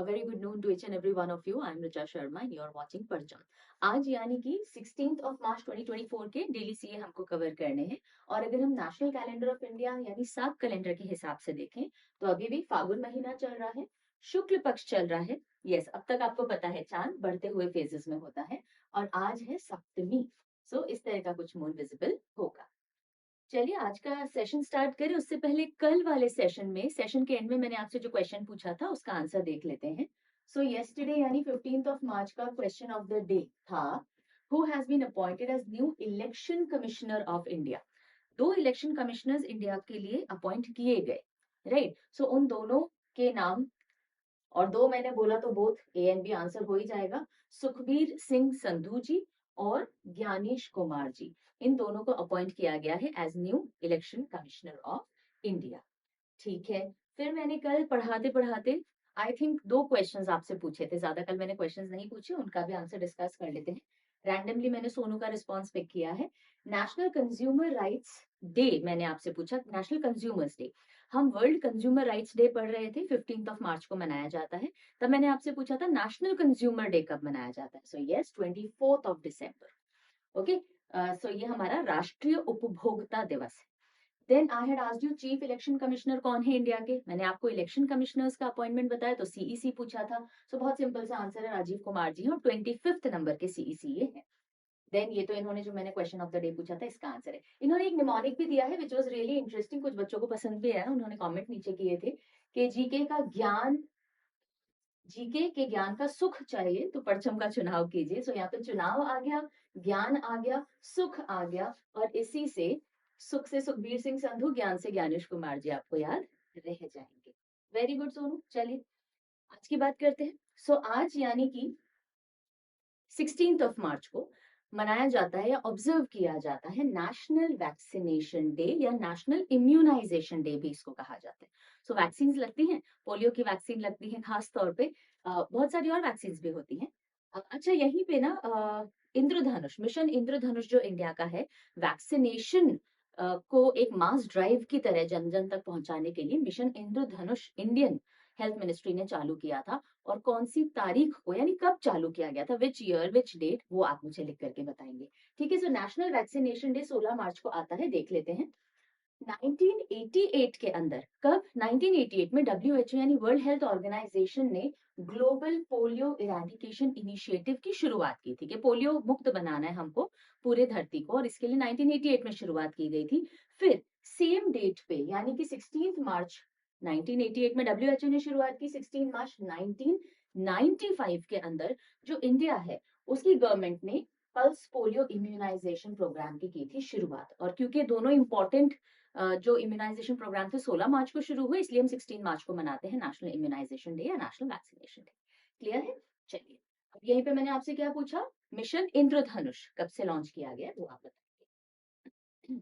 A very good noon to each and every one of you. I am Richa Sharma and you are watching परचम। आज यानी कि 16th of March 2024 के daily CA हमको cover करने हैं। और अगर हम नेशनल कैलेंडर ऑफ इंडिया यानी सात कैलेंडर के हिसाब से देखें तो अभी भी फागुन महीना चल रहा है, शुक्ल पक्ष चल रहा है। यस, अब तक आपको पता है चांद बढ़ते हुए फेजेस में होता है और आज है सप्तमी। सो इस तरह का कुछ मून विजिबल होगा। चलिए आज का सेशन स्टार्ट करें। उससे पहले कल वाले सेशन में, सेशन के एंड में मैंने आपसे जो क्वेश्चन पूछा था उसका आंसर देख लेते हैं। सो यस्टरडे यानी 15th ऑफ मार्च का क्वेश्चन ऑफ द डे था, who has been appointed as new election commissioner of India. दो इलेक्शन कमिश्नर्स इंडिया के लिए अपॉइंट किए गए, राइट। सो उन दोनों के नाम, और दो मैंने बोला तो both A and B answer हो ही जाएगा, सुखबीर सिंह संधू जी और ज्ञानेश कुमार जी। इन दोनों को अपॉइंट किया गया है as new election commissioner of India. ठीक है, फिर मैंने कल पढ़ाते पढ़ाते आई थिंक दो क्वेश्चंस आपसे पूछे थे, ज्यादा कल मैंने क्वेश्चंस नहीं पूछे, उनका भी आंसर डिस्कस कर लेते हैं। रैंडमली मैंने सोनू का रिस्पॉन्स पिक किया है। नेशनल कंज्यूमर राइट्स डे मैंने आपसे पूछा, नेशनल कंज्यूमर्स डे। हम वर्ल्ड कंज्यूमर राइट्स डे पढ़ रहे थे, 15th ऑफ मार्च को मनाया जाता है। तब मैंने आपसे पूछा था नेशनल कंज्यूमर डे कब मनाया जाता है। So yes, 24th of December. Okay, so ये हमारा राष्ट्रीय उपभोक्ता दिवस है। Then I had asked you chief election commissioner कौन है इंडिया के। मैंने आपको इलेक्शन कमिश्नर्स का अपॉइंटमेंट बताया तो सीईसी पूछा था। सो बहुत सिंपल सा आंसर है, राजीव कुमार जी हैं और 25th नंबर के सीईसी ये है। देन ये तो इन्होंने जो मैंने क्वेश्चन ऑफ द डे पूछा था इसका आंसर है। इन्होंने एक निमोनिक भी दिया है विच वाज रियली इंटरेस्टिंग, कुछ बच्चों को पसंद भी आया। उन्होंने कमेंट नीचे किए थे कि जीके का ज्ञान, जीके के ज्ञान का सुख चाहिए तो परचम का चुनाव कीजिए। सो यहाँ पे चुनाव आ गया, ज्ञान आ गया, सुख आ गया, और इसी से सुख से सुखबीर सिंह संधू, ज्ञान से ज्ञानेश कुमार जी आपको याद रह जाएंगे। Very good Sonu. चलिए आज की बात करते हैं। सो आज यानी कि 16th ऑफ मार्च को मनाया जाता है या ऑब्जर्व किया जाता है नेशनल वैक्सीनेशन डे या नेशनल इम्यूनाइजेशन डे भी इसको कहा जाता है। सो वैक्सीन लगती हैं, पोलियो की वैक्सीन लगती है खास तौर पे, बहुत सारी और वैक्सीन भी होती हैं। अच्छा यहीं पे ना इंद्रधनुष मिशन, इंद्रधनुष जो इंडिया का है, वैक्सीनेशन को एक मास ड्राइव की तरह जन जन तक पहुंचाने के लिए मिशन इंद्रधनुष इंडियन हेल्थ मिनिस्ट्री ने चालू किया था। और कौन सी तारीख को यानी कब चालू किया गया था, विच ईयर विच डेट, वो आप मुझे लिख करके बताएंगे। ठीक है, सो नेशनल वैक्सीनेशन डे 16 मार्च को आता है, देख लेते हैं। 1988 के अंदर, कब, 1988 में डब्ल्यूएचओ यानी वर्ल्ड हेल्थ ऑर्गेनाइजेशन ने ग्लोबल पोलियो इरेडिकेशन इनिशिएटिव की शुरुआत की थी कि पोलियो मुक्त बनाना है हमको पूरे धरती को, और इसके लिए 1988 में शुरुआत की गई थी। फिर सेम डेट पे यानी कि 16 मार्च 1988 में डब्ल्यूएचओ ने शुरुआत की, 16 मार्च 1995 के अंदर जो इंडिया है उसकी गवर्नमेंट ने पल्स पोलियो इम्यूनाइजेशन प्रोग्राम की थी शुरुआत। और क्योंकि दोनों इंपॉर्टेंट जो इम्यूनाइजेशन प्रोग्राम थे 16 मार्च को शुरू हुए, इसलिए हम 16 मार्च को मनाते हैं नेशनल इम्यूनाइजेशन डे या नेशनल वैक्सीनेशन डे। क्लियर है? चलिए अब यहीं पे मैंने आपसे क्या पूछा, मिशन इंद्रधनुष कब से लॉन्च किया गया वो आप बताइए।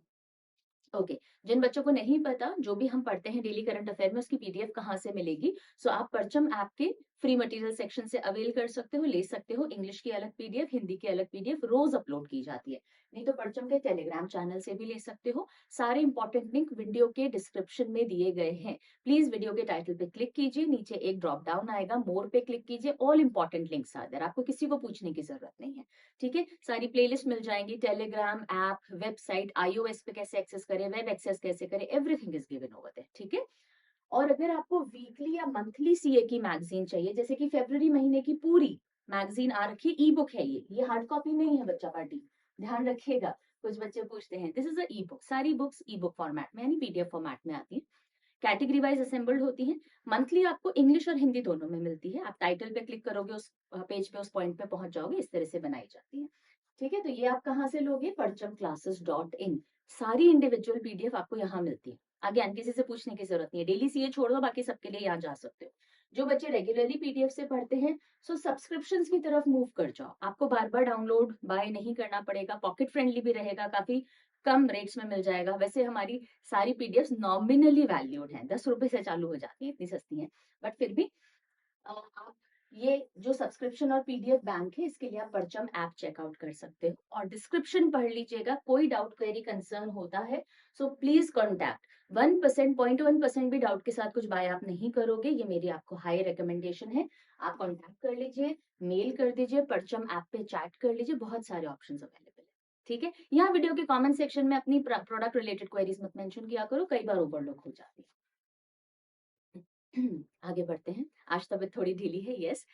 ओके, जिन बच्चों को नहीं पता, जो भी हम पढ़ते हैं डेली करंट अफेयर में उसकी पीडीएफ कहाँ से मिलेगी, सो आप परचम ऐप के फ्री मटेरियल सेक्शन से अवेल कर सकते हो, ले सकते हो। इंग्लिश की अलग पीडीएफ, हिंदी की अलग पीडीएफ रोज अपलोड की जाती है। नहीं तो परचम के टेलीग्राम चैनल से भी ले सकते हो। सारे इंपॉर्टेंट लिंक वीडियो के डिस्क्रिप्शन में दिए गए हैं। प्लीज वीडियो के टाइटल पे क्लिक कीजिए, नीचे एक ड्रॉप डाउन आएगा, मोर पे क्लिक कीजिए, all important links are there, आपको किसी को पूछने की जरूरत नहीं है। ठीक है, सारी प्लेलिस्ट मिल जाएंगी, टेलीग्राम ऐप, वेबसाइट, iOS पे कैसे एक्सेस करें, वेब एक्सेस कैसे करें, everything is given over there. ठीक है, और अगर आपको वीकली या मंथली सीए की मैगजीन चाहिए, जैसे कि फरवरी महीने की पूरी मैगजीन आ रखी है, ई बुक है ये हार्ड कॉपी नहीं है बच्चा पार्टी, ध्यान रखिएगा। कुछ बच्चे पूछते हैं, this is a E book, सारी बुक्स ई बुक फॉर्मेट में यानी पीडीएफ फॉर्मेट में आती है, कैटेगरी वाइज असेंबल्ड होती है। मंथली आपको इंग्लिश और हिंदी दोनों में मिलती है। आप टाइटल पे क्लिक करोगे, उस पेज पे, उस पॉइंट पे पहुंच जाओगे, इस तरह से बनाई जाती है। ठीक है, तो ये आप कहाँ से लोगे, परचमclasses.in। सारी इंडिविजुअल पीडीएफ आपको यहाँ मिलती है। अगेन किसी से पूछने की जरूरत नहीं है, डेली सीए छोड़ दो, बाकी सबके लिए यहाँ जा सकते हो। जो बच्चे रेगुलरली पीडीएफ से पढ़ते हैं, सो सब्सक्रिप्शन की तरफ मूव कर जाओ, आपको बार बार डाउनलोड बाय नहीं करना पड़ेगा, पॉकेट फ्रेंडली भी रहेगा, काफी कम रेट्स में मिल जाएगा। वैसे हमारी सारी पीडीएफ नॉमिनली वैल्यूड है, 10 रुपए से चालू हो जाती है, इतनी सस्ती है, बट फिर भी आप ये जो सब्सक्रिप्शन और पीडीएफ बैंक है, इसके लिए आप परचम ऐप चेकआउट कर सकते हो और डिस्क्रिप्शन पढ़ लीजिएगा। कोई डाउट क्वेरी कंसर्न होता है सो प्लीज कॉन्टैक्ट। 1%, 0.1% भी डाउट के साथ कुछ बाय आप नहीं करोगे, ये मेरी आपको हाई रिकमेंडेशन है। आप कॉन्टैक्ट कर लीजिए, मेल कर दीजिए, परचम ऐप पे चैट कर लीजिए, बहुत सारे ऑप्शन अवेलेबल है। ठीक है, यहाँ वीडियो के कमेंट सेक्शन में अपनी प्रोडक्ट रिलेटेड क्वेरीज मत मेंशन किया करो, कई बार ओवरलुक हो जाती है। आगे बढ़ते हैं। आज तबीयत थोड़ी ढीली है, यस।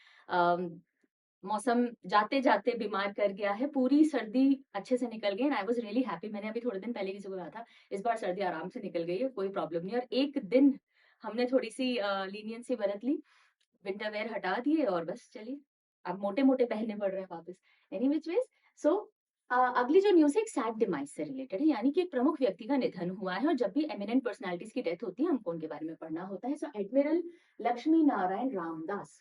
मौसम जाते जाते बीमार कर गया है, पूरी सर्दी अच्छे से निकल गई। I was really happy. मैंने अभी थोड़े दिन पहले किसी को कहा था इस बार सर्दी आराम से निकल गई है, कोई प्रॉब्लम नहीं। और एक दिन हमने थोड़ी सी लीनियंसी बरत ली, विंटर वेयर हटा दिए और बस चलिए अब मोटे मोटे पहनने पड़ रहे हैं वापस। एनी विच वेज, सो अगली जो न्यूज है एक सैड डिमाइस से रिलेटेड है, यानी कि एक प्रमुख व्यक्ति का निधन हुआ है। और जब भी एमिनेंट पर्सनालिटीज की डेथ होती है हमको उनके बारे में पढ़ना होता है। सो एडमिरल लक्ष्मी नारायण रामदास,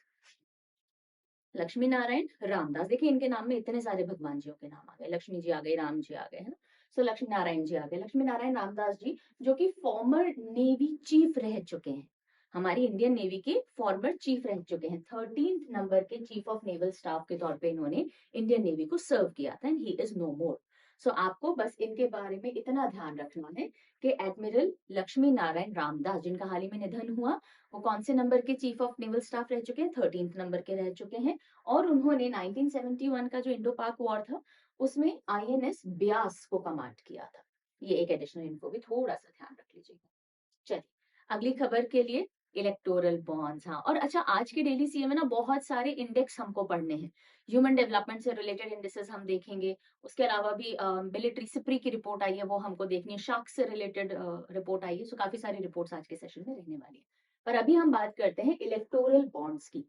लक्ष्मी नारायण रामदास, देखिए इनके नाम में इतने सारे भगवान जियों के नाम आ गए, लक्ष्मी जी आ गए, राम जी आ गए, है ना। सो लक्ष्मी नारायण जी आ गए, लक्ष्मी नारायण रामदास जी जो कि फॉर्मर नेवी चीफ रह चुके हैं, हमारी इंडियन नेवी के फॉर्मर चीफ रह चुके हैं। 13th नंबर के चीफ ऑफ नेवल स्टाफ के तौर पे इन्होंने इंडियन नेवी को सर्व किया था, एंड ही इज नो मोर। सो आपको बस इनके बारे में इतना ध्यान रखना है कि एडमिरल लक्ष्मी नारायण रामदास, जिनका हाल ही में निधन हुआ, वो कौन से नंबर के चीफ ऑफ नेवल स्टाफ रह चुके हैं? 13th नंबर के रह चुके हैं। और उन्होंने 1971 का जो इंडो पाक वॉर था उसमें आईएनएस ब्यास को कमांड किया था। ये एक एडिशनल इनको भी थोड़ा सा ध्यान रख लीजिएगा। चलिए अगली खबर के लिए, इलेक्टोरल बॉन्ड्स। हाँ, और अच्छा, आज के डेली सीए में ना बहुत सारे इंडेक्स हमको पढ़ने हैं। ह्यूमन डेवलपमेंट से रिलेटेड इंडेक्सेस हम देखेंगे, उसके अलावा भी मिलिट्री सिप्री की रिपोर्ट आई है वो हमको देखनी है, शार्क से रिलेटेड रिपोर्ट आई है। सो काफी सारी रिपोर्ट्स आज के सेशन में रहने वाली है। पर अभी हम बात करते हैं इलेक्टोरल बॉन्ड्स की।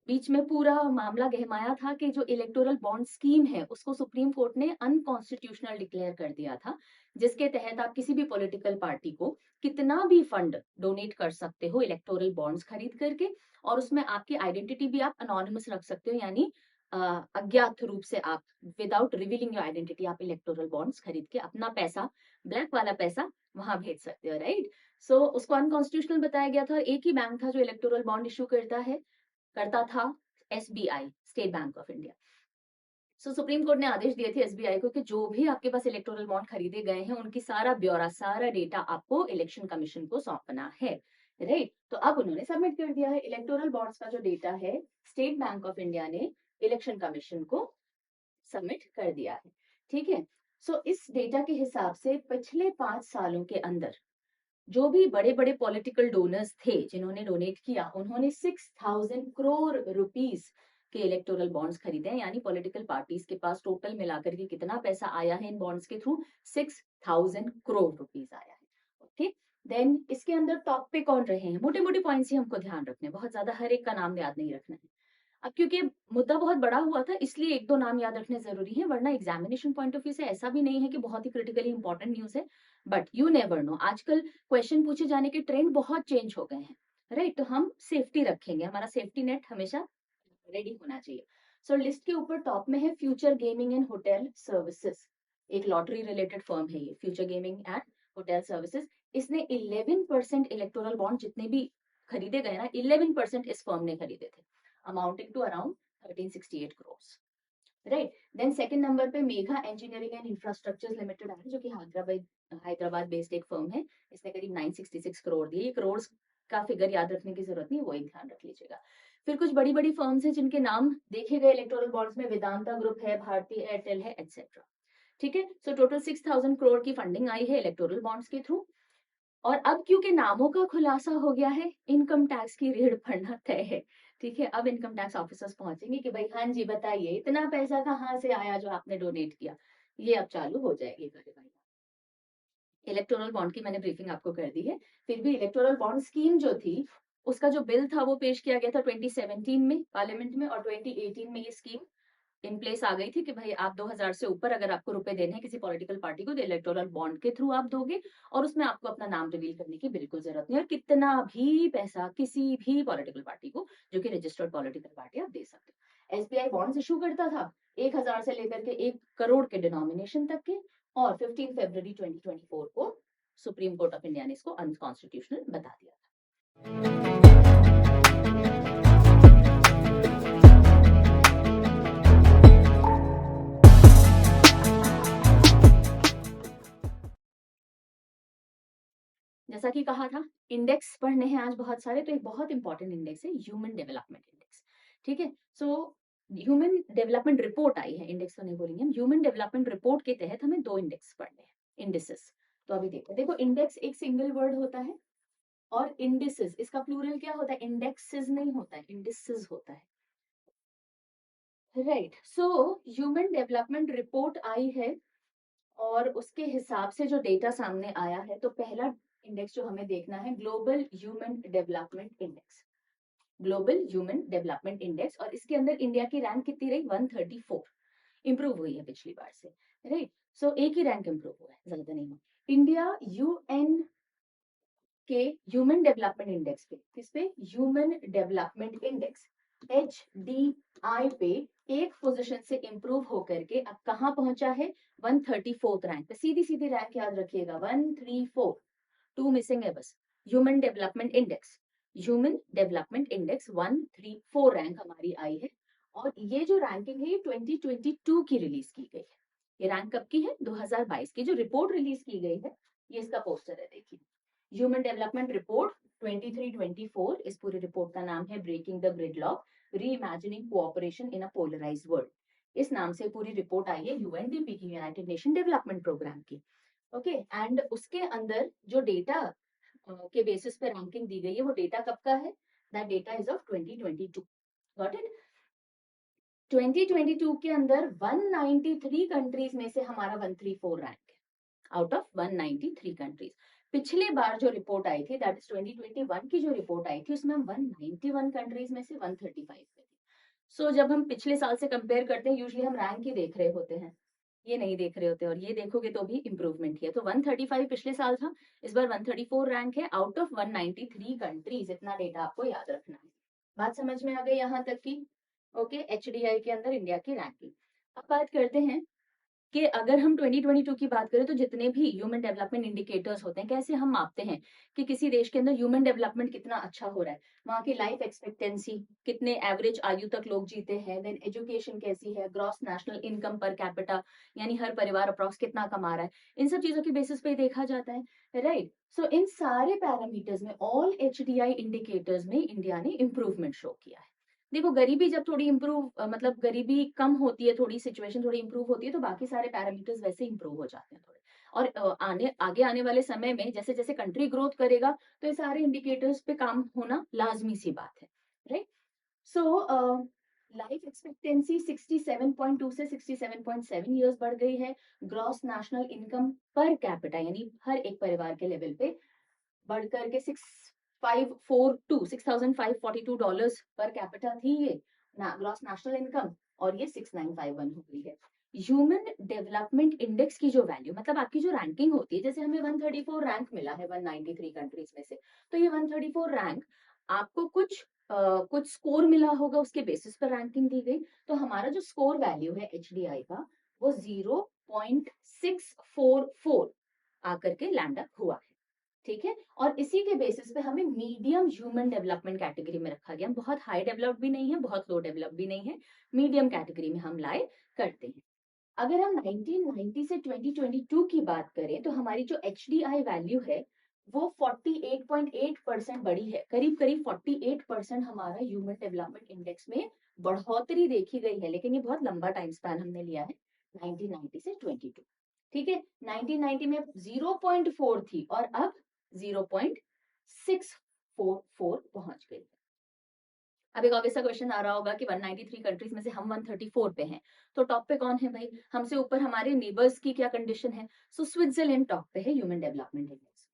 बीच में पूरा मामला गहमाया था कि जो इलेक्टोरल बॉन्ड स्कीम है उसको सुप्रीम कोर्ट ने अनकॉन्स्टिट्यूशनल डिक्लेयर कर दिया था, जिसके तहत आप किसी भी पॉलिटिकल पार्टी को कितना भी फंड डोनेट कर सकते हो इलेक्टोरल बॉन्ड्स खरीद करके, और उसमें आपकी आइडेंटिटी भी आप अनोनिमस रख सकते हो, यानी अज्ञात रूप से आप विदाउट रिवीलिंग योर आइडेंटिटी आप इलेक्टोरल बॉन्ड्स खरीद के अपना पैसा, ब्लैक वाला पैसा वहां भेज सकते हो, राइट। सो उसको अनकॉन्स्टिट्यूशनल बताया गया था। एक ही बैंक था जो इलेक्टोरल बॉन्ड इशू करता था, SBI, state bank of India. So supreme court ने आदेश दिए थे एसबीआई को कि जो भी आपके पास इलेक्टोरल बॉन्ड खरीदे गए हैं उनकी सारा ब्यौरा, सारा डेटा आपको इलेक्शन कमीशन को सौंपना है, राइट। तो अब उन्होंने सबमिट कर दिया है इलेक्टोरल बॉन्ड्स का जो डेटा है, स्टेट बैंक ऑफ इंडिया ने इलेक्शन कमीशन को सबमिट कर दिया है, ठीक है। सो इस डेटा के हिसाब से पिछले 5 सालों के अंदर जो भी बड़े बड़े पॉलिटिकल डोनर्स थे जिन्होंने डोनेट किया, उन्होंने 6000 करोड़ रुपीस के इलेक्टोरल बॉन्ड्स खरीदे हैं, यानी पॉलिटिकल पार्टीज के पास टोटल मिलाकर के कितना पैसा आया है इन बॉन्ड्स के थ्रू? 6000 करोड़ रुपीस आया है, ओके। देन इसके अंदर टॉप पे कौन रहे हैं? मोटे मोटे पॉइंट्स ही हमको ध्यान रखने, बहुत ज्यादा हर एक का नाम याद नहीं रखना है। अब क्योंकि मुद्दा बहुत बड़ा हुआ था इसलिए एक दो नाम याद रखने जरूरी है, वरना एग्जामिनेशन पॉइंट ऑफ व्यू से ऐसा भी नहीं है कि बहुत ही क्रिटिकली इंपॉर्टेंट न्यूज है, बट यू नेवर नो, आजकल क्वेश्चन पूछे जाने के ट्रेंड बहुत चेंज हो गए हैं, राइट। तो हम सेफ्टी रखेंगे, हमारा सेफ्टी नेट हमेशा रेडी होना चाहिए। सो लिस्ट के ऊपर टॉप में है future gaming and hotel services, एक लॉटरी रिलेटेड फर्म है ये, future gaming and hotel services. इसने 11% इलेक्टोरल बॉन्ड जितने भी खरीदे गए ना, 11% इस फर्म ने खरीदे थे, amounting to around 1368 crore, right. Then second number पे Megha engineering and infrastructure limited है, जो कि हैदराबाद बेस्ड एक फर्म है। इसने करीब 966 करोड़ दिए। करोड़ का फिगर याद रखने की जरूरत नहीं, वो एक ध्यान रख लीजिएगा। फिर कुछ बड़ी बड़ी फर्म्स हैं जिनके नाम देखे गए इलेक्टोरल बॉन्ड्स में, वेदांता ग्रुप है, भारतीय एयरटेल है, एटसेट्रा, ठीक है। सो टोटल 6000 करोड़ की फंडिंग आई है इलेक्टोरल बॉन्ड्स के थ्रू। और अब क्योंकि नामों का खुलासा हो गया है, इनकम टैक्स की रेड पड़ना तय है, ठीक है। अब इनकम टैक्स ऑफिसर्स पहुंचेंगे कि भाई हाँ जी बताइए इतना पैसा कहाँ से आया जो आपने डोनेट किया, ये अब चालू हो जाएगी कार्रवाई। इलेक्टोरल बॉन्ड की मैंने ब्रीफिंग आपको कर दी है। फिर भी इलेक्टोरल बॉन्ड स्कीम जो थी उसका जो बिल था वो पेश किया गया था 2017 में पार्लियामेंट में, और 2018 में ये स्कीम इन प्लेस आ गई थी कि भाई आप 2000 से ऊपर अगर आपको रुपए देने हैं किसी पॉलिटिकल पार्टी को तो इलेक्टोरल बॉन्ड के थ्रू आप दोगे, और उसमें आपको अपना नाम रिवील करने की बिल्कुल जरूरत नहीं, और कितना भी पैसा किसी भी पॉलिटिकल पार्टी को जो कि रजिस्टर्ड पॉलिटिकल पार्टी आप दे सकते हो। एसबीआई बॉन्ड्स इशू करता था 1000 से लेकर के 1 करोड़ के डिनोमिनेशन तक के, और 15 फरवरी 2024 को सुप्रीम कोर्ट ऑफ इंडिया ने इसको अनकॉन्स्टिट्यूशनल बता दिया था। जैसा कि कहा था, इंडेक्स पढ़ने हैं आज बहुत सारे, तो एक बहुत इंपॉर्टेंट इंडेक्स है ह्यूमन डेवलपमेंट इंडेक्स। ठीक है, सो ह्यूमन डेवलपमेंट रिपोर्ट आई है, इंडेक्स तो नहीं बोलेंगे हम। ह्यूमन डेवलपमेंट रिपोर्ट के तहत हमें 2 इंडेक्स पढ़ने हैं, इंडिसेस। तो अभी देखो इंडेक्स एक सिंगल वर्ड होता है, और इंडिसेस इसका प्लूरल क्या होता है, इंडेक्सेस नहीं होता है, इंडिसेस होता है। Right, so human development report आई है, और उसके हिसाब से जो डेटा सामने आया है, तो पहला इंडेक्स जो हमें देखना है, global human development index. Global human development index, और इसके अंदर इंडिया की रैंक कितनी रही, 134। इंप्रूव हुई है पिछली बार से। राइट, सो एक ही रैंक इंप्रूव हुआ है, ज्यादा नहीं हुआ। इंडिया यूएन के ह्यूमन डेवलपमेंट इंडेक्स पे, किस पे, ह्यूमन डेवलपमेंट इंडेक्स HDI पे एक पोजीशन से इंप्रूव होकर के अब कहां पहुंचा है, 134th रैंक पे। सीधी सीधी रैंक याद रखिएगा, 134, 2 मिसिंग है बस। Human development index, human development index 134 rank हमारी आई है। और ये जो रैंकिंग है, ये 2022 की रिलीज की गई है। ये रैंक कब की है, 2022 की। जो रिपोर्ट रिलीज की गई है, ये इसका पोस्टर है, देखिए, ह्यूमन डेवलपमेंट रिपोर्ट 23-24। इस पूरी रिपोर्ट का नाम है breaking the gridlock, reimagining cooperation in a polarised world. इस नाम से पूरी रिपोर्ट आई है यूएनडीपी की, यूनाइटेड नेशन डेवलपमेंट प्रोग्राम की। ओके, एंड उसके अंदर जो डेटा के बेसिस पे रैंकिंग दी गई है, वो डेटा कब का है, that data is of 2022। Got it. 2022 के अंदर 193 कंट्रीज में से हमारा 134 रैंक है, आउट ऑफ 193 कंट्रीज। पिछले बार जो रिपोर्ट आई थी, दैट इज 2021 की जो रिपोर्ट आई थी, उसमें हम 191 कंट्रीज में से 135 पे थे। सो जब हम पिछले साल से कंपेयर करते हैं, यूजुअली हम रैंक ही देख रहे होते हैं, ये नहीं देख रहे होते, और ये देखोगे तो भी इंप्रूवमेंट है। तो 135 पिछले साल था, इस बार 134 रैंक है, आउट ऑफ 193 कंट्रीज। इतना डेटा आपको याद रखना है। बात समझ में आ गई यहाँ तक की। ओके, HDI के अंदर इंडिया की रैंकिंग। अब बात करते हैं कि अगर हम 2022 की बात करें, तो जितने भी ह्यूमन डेवलपमेंट इंडिकेटर्स होते हैं, कैसे हम मापते हैं कि किसी देश के अंदर ह्यूमन डेवलपमेंट कितना अच्छा हो रहा है। वहाँ की लाइफ एक्सपेक्टेंसी, कितने एवरेज आयु तक लोग जीते हैं, देन एजुकेशन कैसी है, gross national income per capita, यानी हर परिवार अप्रॉक्स कितना कमा रहा है, इन सब चीजों के बेसिस पे देखा जाता है। राइट, सो इन सारे पैरामीटर्स में, ऑल HDI इंडिकेटर्स में इंडिया ने इंप्रूवमेंट शो किया है। देखो, गरीबी जब थोड़ी इंप्रूव, मतलब गरीबी कम होती है, थोड़ी सिचुएशन थोड़ी इंप्रूव होती है, तो बाकी सारे पैरामीटर्स वैसे इंप्रूव हो जाते हैं थोड़े। और आगे आने वाले समय में जैसे जैसे कंट्री ग्रोथ करेगा, तो ये सारे इंडिकेटर्स पे काम होना लाजमी सी बात है। राइट, सो लाइफ एक्सपेक्टेंसी 67.2 से 67.7 ईयर्स बढ़ गई है। Gross national income per capita, यानी हर एक परिवार के लेवल पे बढ़कर के $6,542 पर कैपिटा थी ये ग्रॉस नेशनल इनकम, और ये 6,951 हो गई है। ह्यूमन डेवलपमेंट इंडेक्स की जो वैल्यू, मतलब आपकी जो रैंकिंग होती है, जैसे हमें 134 रैंक मिला है 193 कंट्रीज में से, तो ये 134 रैंक आपको कुछ स्कोर मिला होगा, उसके बेसिस पर रैंकिंग दी गई। तो हमारा जो स्कोर वैल्यू है HDI का, वो 0.644 आकर के लैंड अप हुआ है। ठीक है, और इसी के बेसिस पे हमें मीडियम ह्यूमन डेवलपमेंट कैटेगरी में रखा गया। बहुत हाई डेवलप भी नहीं है, बहुत लो डेवलप भी नहीं है, मीडियम कैटेगरी में हम लाए करते हैं। अगर हम 1990 से 2022 की बात करें, तो हमारी जो HDI वैल्यू है, वो 48.8% बढ़ी है। करीब करीब 48% हमारा ह्यूमन डेवलपमेंट इंडेक्स में बढ़ोतरी देखी गई है। लेकिन ये बहुत लंबा टाइम स्पैन हमने लिया है, 1990 से 22। ठीक है, 1990 में 0.4 थी, और अब 0.644 पहुंच गई। अब एक ऑब्वियस सा क्वेश्चन आ रहा होगा कि 193 कंट्रीज में से हम 134 पे हैं, तो टॉप पे कौन है भाई, हमसे ऊपर हमारे नेबर्स की क्या कंडीशन है। सो स्विट्जरलैंड टॉप पे है human development index,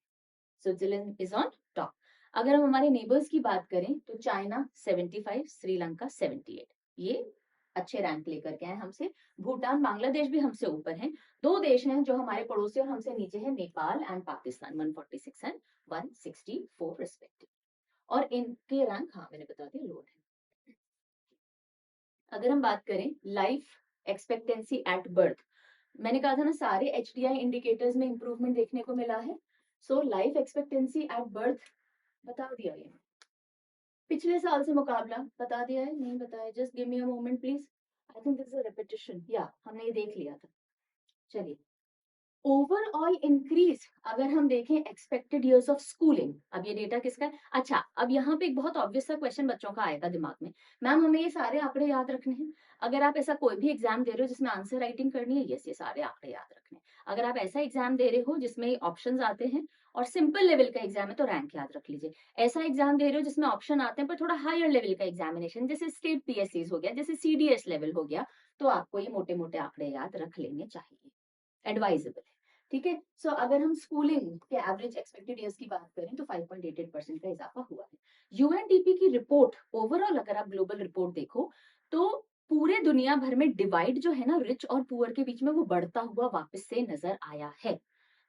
Switzerland is on top. अगर हम हमारे नेबर्स की बात करें, तो चाइना 75, श्रीलंका 78, ये अच्छे रैंक लेकर के आए हमसे। भूटान, बांग्लादेश भी हमसे ऊपर हैं। 2 देश हैं जो हमारे पड़ोसी और हमसे नीचे है, Nepal and Pakistan, 146 and 164 respective. और इनके रैंक, हाँ मैंने बता दिया, लोड है। अगर हम बात करें लाइफ एक्सपेक्टेंसी एट बर्थ, मैंने कहा था ना, सारे HDI इंडिकेटर्स में इंप्रूवमेंट देखने को मिला है। So life expectancy at birth बता दिया, ये पिछले साल से मुकाबला बता दिया है, नहीं बताया, just give me a moment please. I think this is a repetition, या हमने ये देख लिया था। चलिए, ओवरऑल इंक्रीज अगर हम देखें एक्सपेक्टेड इयर्स ऑफ स्कूलिंग, अब ये डेटा किसका है? अच्छा, अब यहाँ पे एक बहुत ऑब्वियस सा क्वेश्चन बच्चों का आएगा दिमाग में, मैम हमें ये सारे आंकड़े याद रखने हैं? अगर आप ऐसा कोई भी एग्जाम दे रहे हो जिसमें आंसर राइटिंग करनी है, यस, ये सारे आंकड़े याद रखने हैं। अगर आप ऐसा एग्जाम दे रहे हो जिसमें ऑप्शंस आते हैं और सिंपल लेवल का एग्जाम है तो रैंक याद रख लीजिए। ऐसा एग्जाम दे रहे हो जिसमें ऑप्शन आते हैं पर थोड़ा हायर लेवल का एग्जामिनेशन, जैसे स्टेट पीएससी हो गया, जैसे सीडीएस लेवल हो गया, तो आपको ये मोटे मोटे आंकड़े याद रख लेने चाहिए, एडवाइजेबल है। ठीक है, सो अगर हम स्कूलिंग के एवरेज एक्सपेक्टेड ईयर्स की बात करें तो 5.88% का इजाफा हुआ है। यूएनडीपी की रिपोर्ट ओवरऑल अगर आप ग्लोबल रिपोर्ट देखो तो पूरे दुनिया भर में डिवाइड जो है ना रिच और पुअर के बीच में, वो बढ़ता हुआ वापस से नजर आया है।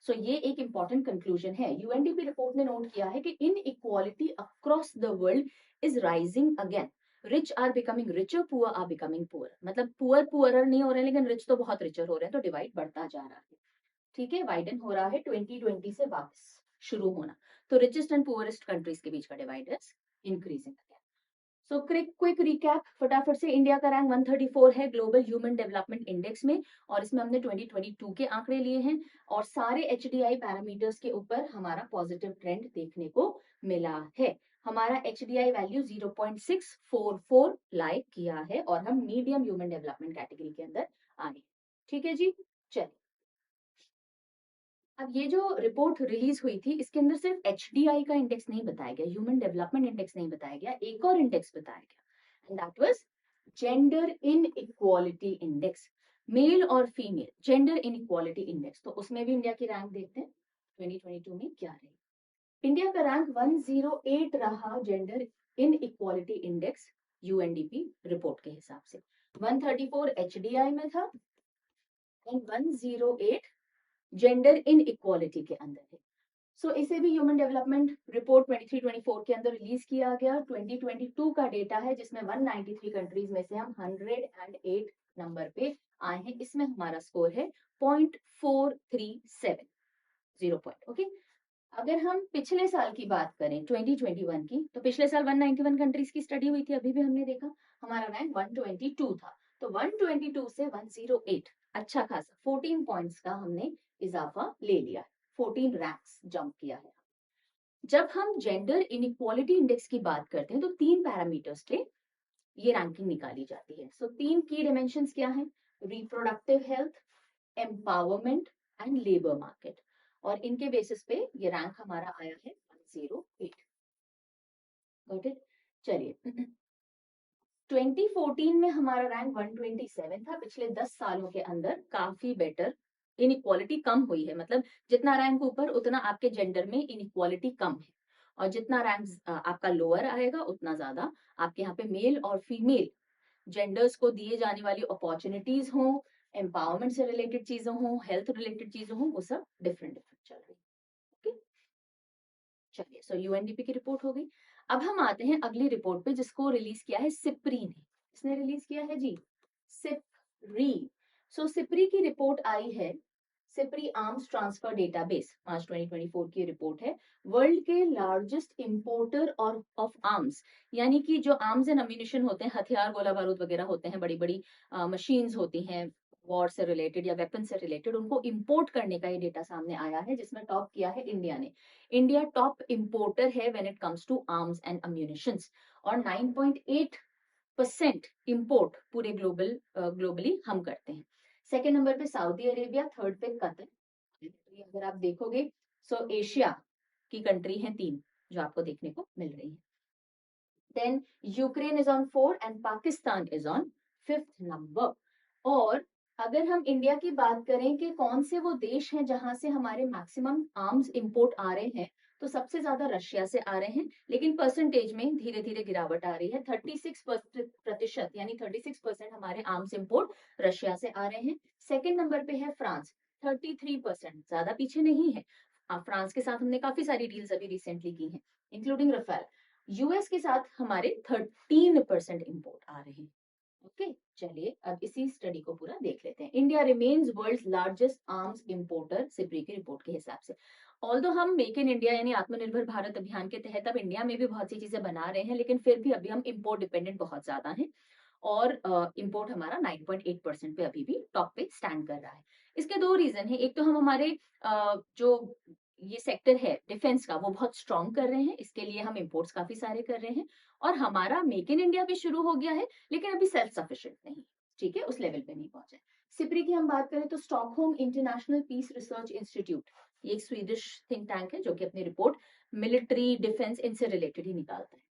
सो ये एक इंपॉर्टेंट कंक्लूजन है। यूएनडीपी रिपोर्ट ने नोट किया है कि inequality across the world is rising again. Rich are becoming richer, poor are becoming poor, मतलब पुअर पुअरर नहीं हो रहे लेकिन रिच तो बहुत रिचर हो रहे हैं, तो डिवाइड बढ़ता जा रहा है। ठीक है, वाइडन हो रहा है 2020 से वापस शुरू होना, तो रिचेस्ट एंड पुअरेस्ट कंट्रीज के बीच का divide is increasing. So quick recap फटाफट से, इंडिया का रैंक 134 है ग्लोबल ह्यूमन डेवलपमेंट इंडेक्स में, और इसमें हमने 2022 के आंकड़े लिए हैं, और सारे एचडीआई पैरामीटर्स के ऊपर हमारा पॉजिटिव ट्रेंड देखने को मिला है। हमारा एचडीआई वैल्यू 0.644 लाइक किया है और हम मीडियम ह्यूमन डेवलपमेंट कैटेगरी के अंदर आए। ठीक है जी, चलिए अब ये जो रिपोर्ट रिलीज हुई थी इसके अंदर सिर्फ एचडीआई का इंडेक्स नहीं बताया गया, ह्यूमन डेवलपमेंट इंडेक्स नहीं बताया गया, एक और इंडेक्स बताया गया, and that was gender inequality index, male और female gender inequality index. तो उसमें भी इंडिया की रैंक देखते हैं 2022 में क्या रही। इंडिया का रैंक 108 रहा gender inequality index UNDP report के हिसाब से। 134 एचडीआई में था एंड 108 जेंडर इन इक्वालिटी के अंदर है। सो इसे भी ह्यूमन डेवलपमेंट रिपोर्ट 23-24 के अंदर रिलीज किया गया। 2022 का डेटा है जिसमें 193 कंट्रीज में से हम 108 नंबर पे आए हैं। इसमें हमारा स्कोर है 0.437, 0 पॉइंट। ओके, अगर हम पिछले साल की बात करें 2021 की, तो पिछले साल 191 कंट्रीज की स्टडी हुई थी, अभी भी हमने देखा हमारा रैंक 122 था, तो 122 से 108 अच्छा खासा 14 पॉइंट्स का हमने इजाफा ले लिया, 14 रैंक्स जंप किया है। जब हम जेंडर इनइक्वालिटी इंडेक्स की बात करते हैं तो तीन पैरामीटर्स पे ये रैंकिंग निकाली जाती है। सो तीन की डायमेंशंस क्या हैं? Reproductive health, empowerment and labour market, और इनके बेसिस पे ये रैंक हमारा आया है 108। Got it? चलिए 2014 में हमारा रैंक 127 था। पिछले 10 सालों के अंदर काफी बेटर इनइक्वालिटी कम हुई है, मतलब जितना रैंक ऊपर उतना आपके जेंडर में इनइक्वालिटी कम है, और जितना रैंक आपका लोअर आएगा उतना ज्यादा आपके यहाँ पे मेल और फीमेल जेंडर्स को दिए जाने वाली अपॉर्चुनिटीज हो, एम्पावरमेंट से रिलेटेड चीजें हो, हेल्थ रिलेटेड चीजें हो, वो सब डिफरेंट डिफरेंट चल रही है। ओके, चलिए, सो यूएनडीपी की रिपोर्ट हो गई। अब हम आते हैं अगली रिपोर्ट पे जिसको रिलीज किया है सिप्री ने। इसने रिलीज किया है जी सिप्री। सो सिप्री की रिपोर्ट आई है, सिप्री आर्म्स ट्रांसफर डेटाबेस, मार्च 2024 की रिपोर्ट है। वर्ल्ड के लार्जेस्ट इंपोर्टर और ऑफ आर्म्स, यानी कि जो आर्म्स एंड अम्यूनिशन होते हैं, हथियार गोला बारूद वगैरह होते हैं, बड़ी बड़ी मशीन्स होती हैं वॉर से रिलेटेड या वेपन से रिलेटेड, उनको इंपोर्ट करने का ये डेटा सामने आया है जिसमें टॉप किया है इंडिया ने। इंडिया टॉप इंपोर्टर है when it comes to arms and ammunitions, और 9.8% इंपोर्ट पूरे ग्लोबली हम करते हैं। सेकेंड नंबर पे सऊदी अरेबिया, थर्ड पे कतर। अगर आप देखोगे सो एशिया की कंट्री हैं तीन जो आपको देखने को मिल रही है। Then Ukraine is on 4 and Pakistan is on 5th number. और अगर हम इंडिया की बात करें कि कौन से वो देश हैं जहां से हमारे मैक्सिमम आर्म्स इंपोर्ट आ रहे हैं, तो सबसे ज्यादा रशिया से आ रहे हैं, लेकिन परसेंटेज में धीरे धीरे गिरावट आ रही है। 36% यानी 36% हमारे आर्म्स इंपोर्ट रशिया से आ रहे हैं। सेकेंड नंबर पे है फ्रांस, 33%, ज्यादा पीछे नहीं है। फ्रांस के साथ हमने काफी सारी डील्स अभी रिसेंटली की हैं, इंक्लूडिंग रफेल। यूएस के साथ हमारे 13% इंपोर्ट आ रहे हैं। ओके, चलिए अब इसी स्टडी को पूरा देख लेते हैं। India remains world's largest arms importer SIPRI की रिपोर्ट के हिसाब से। ऑल्दो हम मेक इन इंडिया यानी आत्मनिर्भर भारत अभियान के तहत अब इंडिया में भी बहुत सी चीजें बना रहे हैं, लेकिन फिर भी अभी हम इंपोर्ट डिपेंडेंट बहुत ज्यादा हैं। और इंपोर्ट हमारा 9.8% पे अभी भी टॉप पे स्टैंड कर रहा है। इसके दो रीजन है, एक तो हम हमारे जो ये सेक्टर है डिफेंस का वो बहुत स्ट्रॉन्ग कर रहे हैं, इसके लिए हम इंपोर्ट्स काफी सारे कर रहे हैं, और हमारा मेक इन इंडिया भी शुरू हो गया है, लेकिन अभी सेल्फ सफिशिएंट नहीं, ठीक है, उस लेवल पे नहीं पहुंचे। सिप्री की हम बात करें तो Stockholm International Peace Research Institute, ये एक स्वीडिश थिंक टैंक है जो कि अपनी रिपोर्ट मिलिट्री डिफेंस इनसे रिलेटेड ही निकालता है।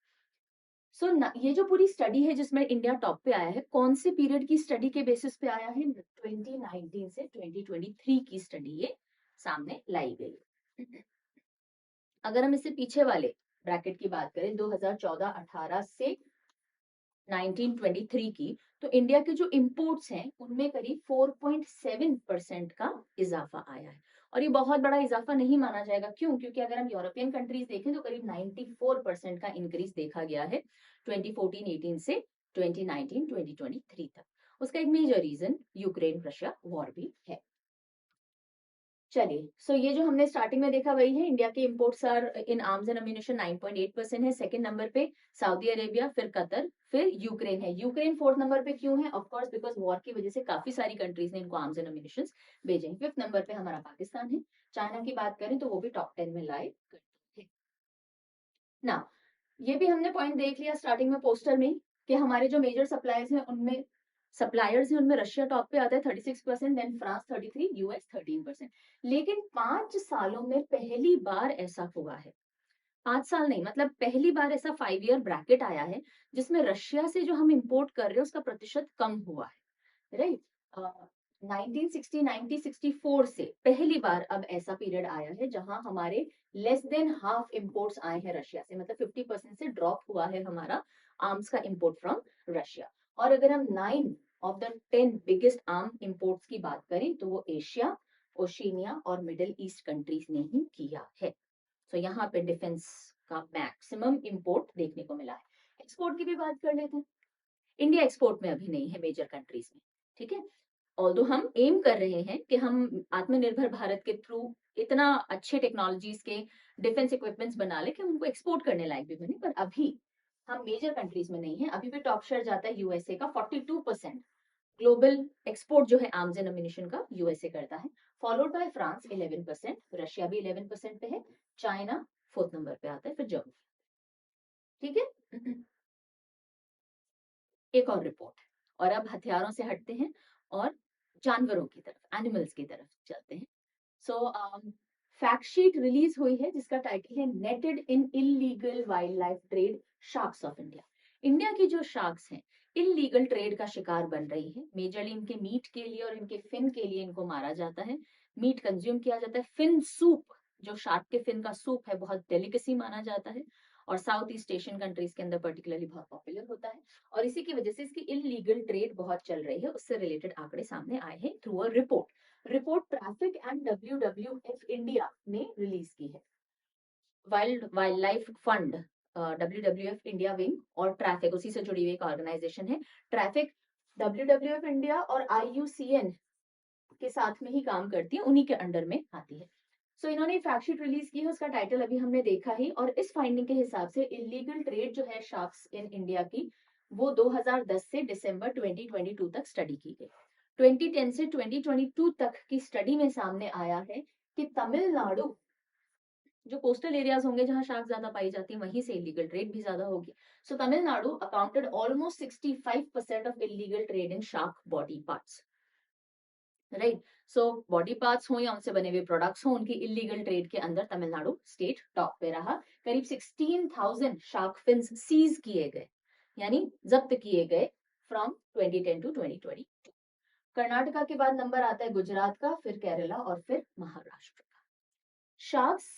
सो ये जो पूरी स्टडी है जिसमें इंडिया टॉप पे आया है, कौन से पीरियड की स्टडी के बेसिस पे आया है? 2019 से 2023 की स्टडी ये सामने लाई गई। अगर हम इससे पीछे वाले ब्रैकेट की बात करें 2014-18 से 1923 की, तो इंडिया के जो इंपोर्ट्स हैं उनमें करीब 4.7% का इजाफा आया है, और ये बहुत बड़ा इजाफा नहीं माना जाएगा। क्यों? क्योंकि अगर हम यूरोपियन कंट्रीज देखें तो करीब 94% का इंक्रीज देखा गया है 2014-18 से 2019-2023 तक। उसका एक major reason Ukraine Russia war भी है। चलिए, सो ये जो हमने स्टार्टिंग में देखा वही है, इंडिया के imports are in arms and ammunition 9.8% है। सेकंड नंबर पे सऊदी अरेबिया, फिर कतर, फिर यूक्रेन है। यूक्रेन फोर्थ नंबर पे क्यों है? ऑफ कोर्स बिकॉज वॉर की वजह से काफी सारी कंट्रीज ने इनको आर्म्स एंड अम्यूनिशन भेजे हैं। फिफ्थ नंबर पे हमारा पाकिस्तान है। चाइना की बात करें तो वो भी टॉप 10 में लाए करते हैं ना। ये भी हमने पॉइंट देख लिया स्टार्टिंग में पोस्टर में कि हमारे जो मेजर सप्लायर्स हैं उनमें रशिया टॉप पे आता है 36%, देन फ्रांस 33, यूएस 13%। लेकिन 5 सालों में पहली बार ऐसा हुआ है, 5 साल नहीं, मतलब पहली बार ऐसा 5 ईयर ब्रैकेट आया है जिसमें रशिया से जो हम इंपोर्ट कर रहे हैं उसका प्रतिशत कम हुआ है, राइट। 1960, 1964 से पहली बार अब ऐसा पीरियड आया है जहां हमारे लेस देन हाफ इंपोर्ट्स आए हैं रशिया से, मतलब 50% से ड्रॉप हुआ है हमारा आर्म्स का इंपोर्ट फ्रॉम रशिया। और अगर हम 9 of the 10 biggest arm imports की बात करें तो वो एशिया, ओशिनिया और मिडिल ईस्ट कंट्रीज ने ही किया है। तो यहाँ पे डिफेंस का मैक्सिमम इंपोर्ट देखने को मिला है। एक्सपोर्ट की भी बात कर लेते हैं। इंडिया एक्सपोर्ट में अभी नहीं है मेजर कंट्रीज में, ठीक है। ऑल्दो हम एम कर रहे हैं कि हम आत्मनिर्भर भारत के थ्रू इतना अच्छे टेक्नोलॉजीज के डिफेंस इक्विपमेंट्स बना ले कि हम उनको एक्सपोर्ट करने लायक भी बने, पर अभी हम मेजर कंट्रीज में नहीं है। अभी भी टॉप शेयर जाता है यूएसए का 42%, ग्लोबल एक्सपोर्ट जो है आर्म्स एंड अम्यूनिशन का यूएसए करता है, फॉलोड बाय फ्रांस 11%, रशिया भी 11% पे है, चाइना फोर्थ नंबर पे आता है, फिर जर्मनी, ठीक है। एक और रिपोर्ट, और अब हथियारों से हटते हैं और जानवरों की तरफ, एनिमल्स की तरफ चलते हैं। सो फैक्ट शीट रिलीज हुई है जिसका टाइटल है netted in illegal wildlife trade sharks of India. India की जो शार्क्स हैं इलीगल ट्रेड का शिकार बन रही है, मेजरली इनके मीट के लिए और इनके फिन के लिए इनको मारा जाता है, मीट कंज्यूम किया जाता है। फिन सूप, जो शार्क के फिन का सूप है, बहुत डेलिकेसी माना जाता है और साउथ ईस्ट एशियन कंट्रीज के अंदर पर्टिकुलरली बहुत पॉपुलर होता है, और इसी की वजह से इसकी इलीगल ट्रेड बहुत चल रही है। उससे रिलेटेड आंकड़े सामने आए हैं through a report traffic and WWF India ने रिलीज की है। Wild life fund, WWF India wing और ट्रैफिक उसी से जुड़ी हुई एक ऑर्गेनाइजेशन है। ट्रैफिक WWF इंडिया और IUCN के साथ में ही काम करती है, उन्हीं के अंडर में आती है। सो इन्होंने फैक्ट रिलीज की है, उसका टाइटल अभी हमने देखा ही, और इस फाइंडिंग के हिसाब से इलीगल ट्रेड जो है शार्क्स इन इंडिया की, वो 2010 से दिसंबर 2022 तक स्टडी की गई। 2010 से 2022 तक की स्टडी में सामने आया है कि तमिलनाडु, जो कोस्टल एरियाज होंगे जहां शार्क ज्यादा पाई जाती है, वहीं से इलीगल ट्रेड भी ज्यादा होगी। So Tamil Nadu accounted almost 65% of illegal trade in shark body parts, right. So body parts हो या उनसे बने हुए प्रोडक्ट्स हो, उनकी इलीगल ट्रेड के अंदर तमिलनाडु स्टेट टॉप पे रहा। करीब 16,000 शार्क फिन्स सीज किए गए, यानी जब्त किए गए फ्रॉम 2010 टू 2022। कर्नाटका के बाद नंबर आता है गुजरात का, फिर केरला और फिर महाराष्ट्र का। शार्क्स,